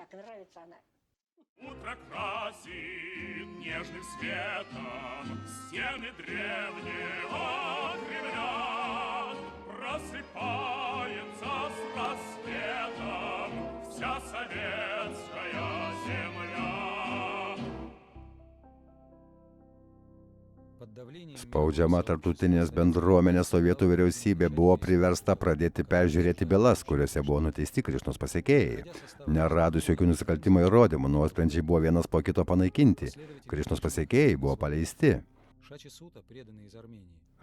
S5: Утро красит нежным светом стены древнего Кремля. Просыпается с рассветом вся советская земля.
S3: Spaudžiama tarptautinės bendruomenės sovietų vyriausybė buvo priversta pradėti peržiūrėti bylas, kuriuose buvo nuteisti Krišnos pasekėjai. Neradus jokių nusikaltimo įrodymų, nuosprendžiai buvo vienas po kito panaikinti. Krišnos pasekėjai buvo paleisti.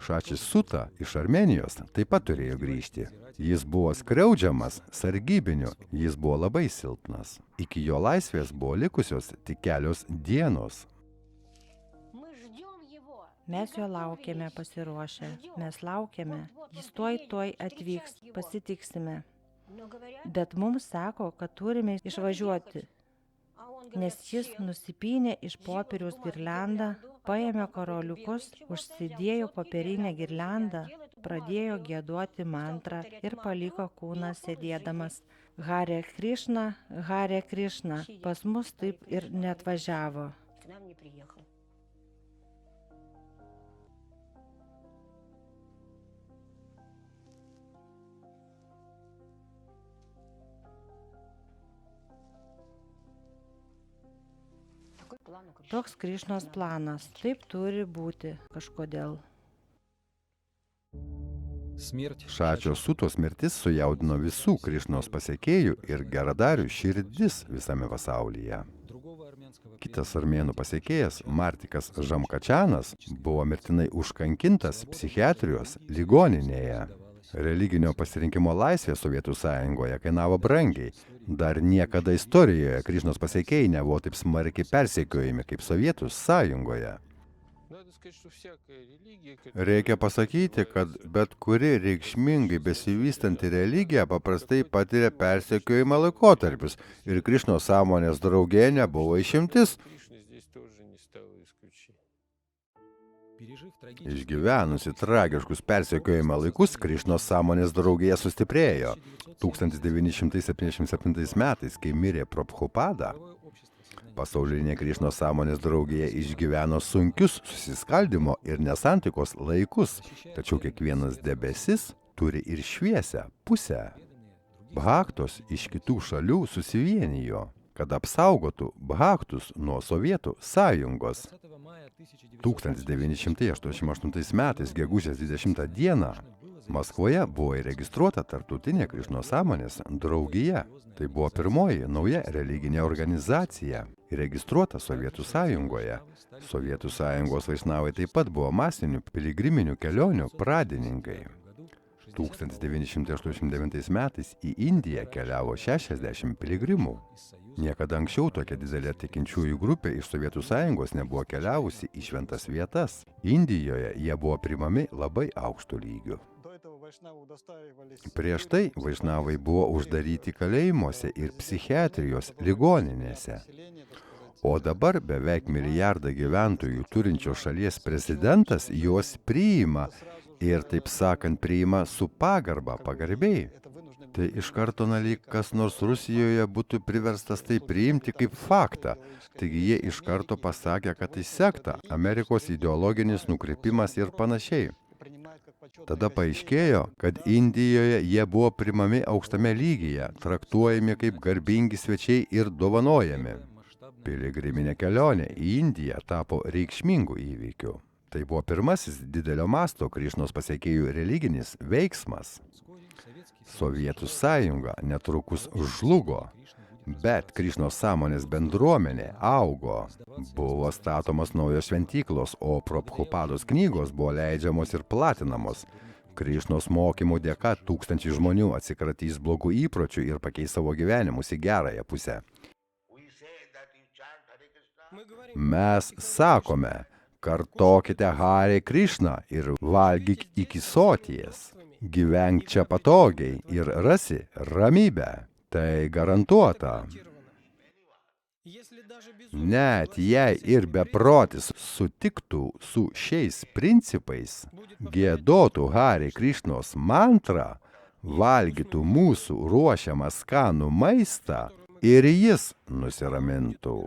S3: Šačis Suta iš Armėnijos taip pat turėjo grįžti. Jis buvo skriaudžiamas sargybiniu, jis buvo labai silpnas. Iki jo laisvės buvo likusios tik kelios dienos.
S4: Mes jo laukiame pasiruošę. Mes laukiame. Jis tuoj atvyks. Pasitiksime. Bet mums sako, kad turime išvažiuoti. Nes jis nusipynė iš popieriaus girliandą, paėmė karoliukus, užsidėjo popierinę girliandą, pradėjo giedoti mantrą ir paliko kūną sėdėdamas. Hare Krišna, Hare Krišna. Pas mus taip ir neatvažiavo. Toks Krišnos planas. Taip turi būti kažkodėl.
S3: Šačio Sutos mirtis sujaudino visų Krišnos pasekėjų ir geradarių širdis visame pasaulyje. Kitas armėnų pasekėjas, Martikas Žamkačianas, buvo mirtinai užkankintas psichiatrijos ligoninėje. Religinio pasirinkimo laisvė Sovietų sąjungoje kainavo brangiai. Dar niekada istorijoje Krišnos pasekėjai nebuvo taip smarkiai persekiojami kaip Sovietų sąjungoje. Reikia pasakyti, kad bet kuri reikšmingai besivystanti religija paprastai patiria persekiojimo laikotarpius ir Krišnos sąmonės draugija nebuvo išimtis. Išgyvenusi tragiškus persekiojimo laikus, Krišnos sąmonės draugija sustiprėjo. 1977 metais, kai mirė Prabhupada, pasaulinė Krišnos sąmonės draugija išgyveno sunkius susiskaldymo ir nesantaikos laikus, tačiau kiekvienas debesis turi ir šviesią pusę. Bhaktos iš kitų šalių susivienijo, kad apsaugotų bhaktus nuo Sovietų sąjungos. 1988 metais, gegužės 20 dieną, Maskvoje buvo įregistruota tarptautinė Krišnos sąmonės draugija. Tai buvo pirmoji nauja religinė organizacija, įregistruota Sovietų sąjungoje. Sovietų sąjungos vaišnavai taip pat buvo masinių piligriminių kelionių pradininkai. 1989 metais į Indiją keliavo 60 piligrimų. Niekada anksčiau tokia didelė tikinčiųjų grupė iš Sovietų sąjungos nebuvo keliavusi į šventas vietas. Indijoje jie buvo priimami labai aukštų lygių. Prieš tai vaišnavai buvo uždaryti kalėjimuose ir psichiatrijos ligoninėse. O dabar beveik milijardą gyventojų turinčios šalies prezidentas juos priima ir, taip sakant, priima su pagarba, pagarbiai. Tai iš karto lyg kas nors Rusijoje būtų priverstas tai priimti kaip faktą. Taigi jie iš karto pasakė, kad tai sekta, Amerikos ideologinis nukrypimas ir panašiai. Tada paaiškėjo, kad Indijoje jie buvo primami aukštame lygyje, traktuojami kaip garbingi svečiai ir dovanojami. Piligriminė kelionė į Indiją tapo reikšmingu įvykiu. Tai buvo pirmasis didelio masto Krišnos pasekėjų religinis veiksmas. Sovietų sąjunga netrukus žlugo, bet Krišnos sąmonės bendruomenė augo. Buvo statomos naujos šventyklos, o Prabhupados knygos buvo leidžiamos ir platinamos. Krišnos mokymų dėka tūkstančiai žmonių atsikratys blogų įpročių ir pakeis savo gyvenimus į gerąją pusę. Mes sakome, kartokite Hare Krishna ir valgyk iki soties. Gyvenk čia patogiai ir rasi ramybę. Tai garantuota. Net jei ir beprotis sutiktų su šiais principais, giedotų Hare Krishnos mantrą, valgytų mūsų ruošiamą skanų maistą ir jis nusiramintų.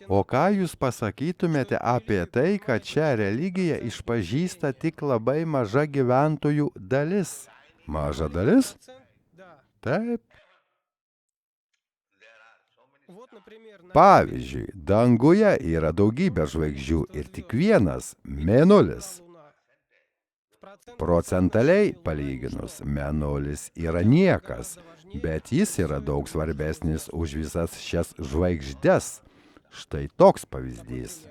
S3: O ką jūs pasakytumėte apie tai, kad šią religiją išpažįsta tik labai maža gyventojų dalis? Maža dalis? Taip. Pavyzdžiui, danguje yra daugybė žvaigždžių ir tik vienas mėnulis. Procentaliai palyginus, mėnulis yra niekas, bet jis yra daug svarbesnis už visas šias žvaigždes. Štai toks pavyzdys.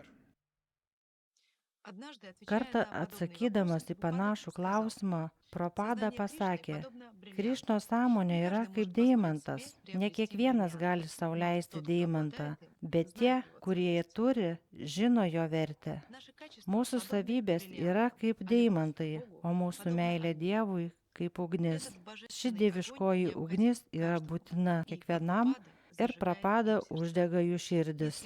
S4: Kartą atsakydamas į panašų klausimą, Prabhupada pasakė, Krišnos sąmonė yra kaip deimantas. Ne kiekvienas gali sau leisti deimantą, bet tie, kurie jį turi, žino jo vertę. Mūsų savybės yra kaip deimantai, o mūsų meilė Dievui kaip ugnis. Ši dieviškoji ugnis yra būtina kiekvienam ir Prabhupada uždega jų širdis.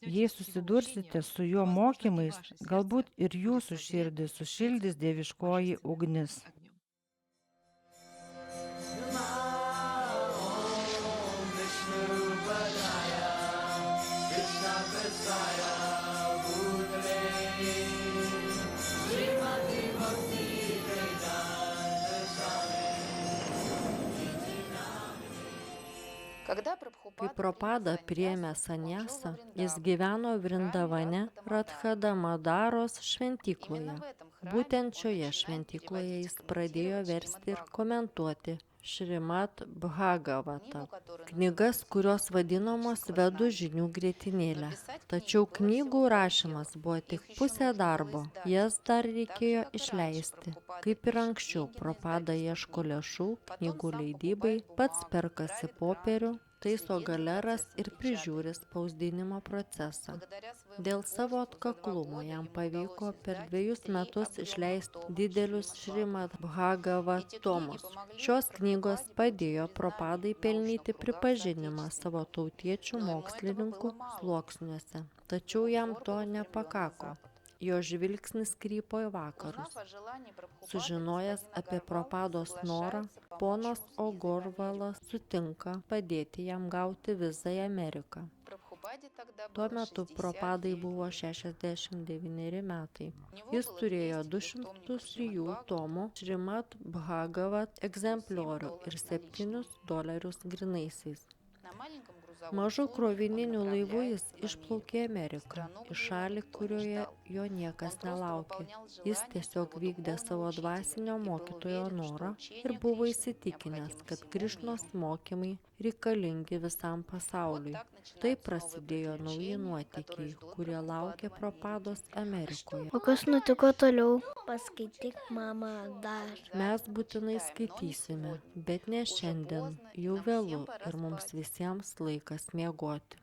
S4: Jei susidursite su jo mokymais, galbūt ir jūsų širdis sušildys dieviškoji ugnis.
S1: Kai Prabhupada priėmė saniasą, jis gyveno Vrindavane Radhadamadaros šventykloje. Būtent šioje šventykloje jis pradėjo versti ir komentuoti Šrimad Bhagavatą, knygas, kurios vadinamos Vedų žinių grietinėlė. Tačiau knygų rašymas buvo tik pusė darbo, jas dar reikėjo išleisti. Kaip ir anksčiau, Prabhupada ieško lėšų knygų leidybai, pats perkasi popierių, taiso galeras ir prižiūri spausdinimo procesą. Dėl savo atkaklumo jam pavyko per 2 metus išleisti didelius Šrimad Bhagavat tomus. Šios knygos padėjo Prabhudai pelnyti pripažinimą savo tautiečių mokslininkų sluoksniuose. Tačiau jam to nepakako. Jo žvilgsnis krypo į vakarus. Sužinojęs apie Prabhupados norą, ponas Ogorvalas sutinka padėti jam gauti vizą į Ameriką. Tuo metu Prabhudai buvo 69 metai. Jis turėjo 203 tomų Šrimad Bhagavat egzempliorių ir $7 grynaisiais. Mažu krovininiu laivu jis išplaukė į Ameriką, į šalį, kurioje jo niekas nelaukė. Jis tiesiog vykdė savo dvasinio mokytojo norą ir buvo įsitikinęs, kad Krišnos mokymai reikalingi visam pasauliui. Tai prasidėjo nauji nuotykiai, kurie laukė Propados Amerikoje.
S2: O kas nutiko toliau? Paskaityk, mama, dar.
S1: Mes būtinai skaitysime, bet ne šiandien, jau vėlu ir mums visiems laikas miegoti.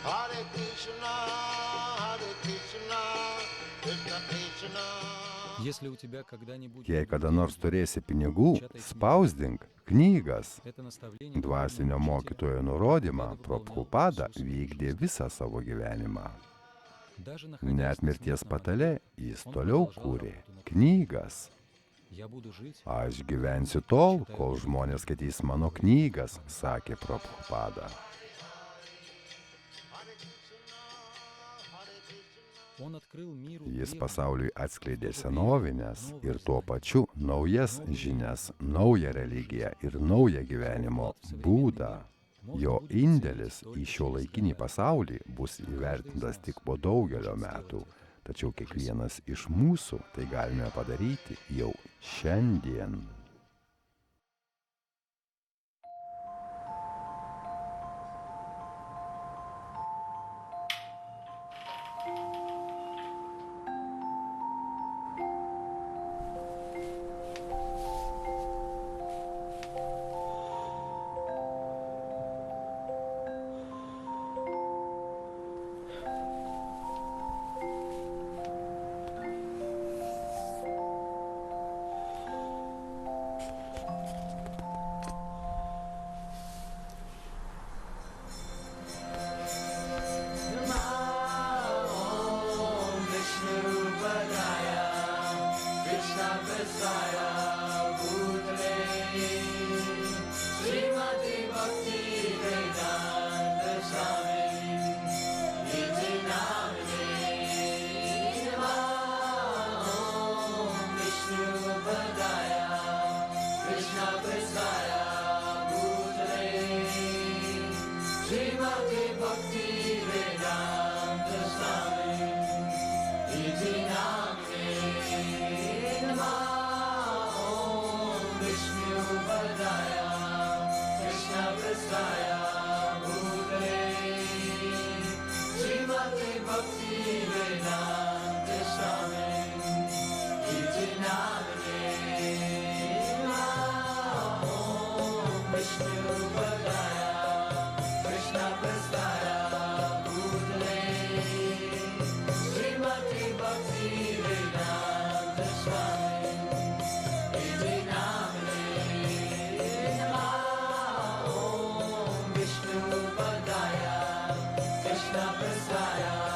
S6: Hare Krishna, Krishna Krishna.
S7: Если у тебя когда-нибудь
S3: Jei kada nors turėsi pinigų, spausdink knygas.
S7: это наставление
S3: Dvasinio mokytojo nurodymą Prabhupada vykdė visą savo gyvenimą.
S7: даже находясь
S3: Net
S7: на
S3: mirties
S7: смертном
S3: patale
S7: одре,
S3: jis
S7: он
S3: toliau
S7: продолжал
S3: kūrė
S7: работу над
S3: knygas.
S7: Я буду жить,
S3: Aš gyvensiu tol, kol žmonės skaitys mano knygas, sakė Prabhupada.
S7: он открыл миру
S3: Jis
S7: древние,
S3: pasauliui atskleidė senovinės ir tuo pačiu naujas žinias, naują religiją ir naują gyvenimo būdą. Jo indėlis į šiuolaikinį pasaulį bus įvertintas tik po daugelio metų, tačiau kiekvienas iš mūsų tai galime padaryti jau šiandien.
S8: Krishna Prasaya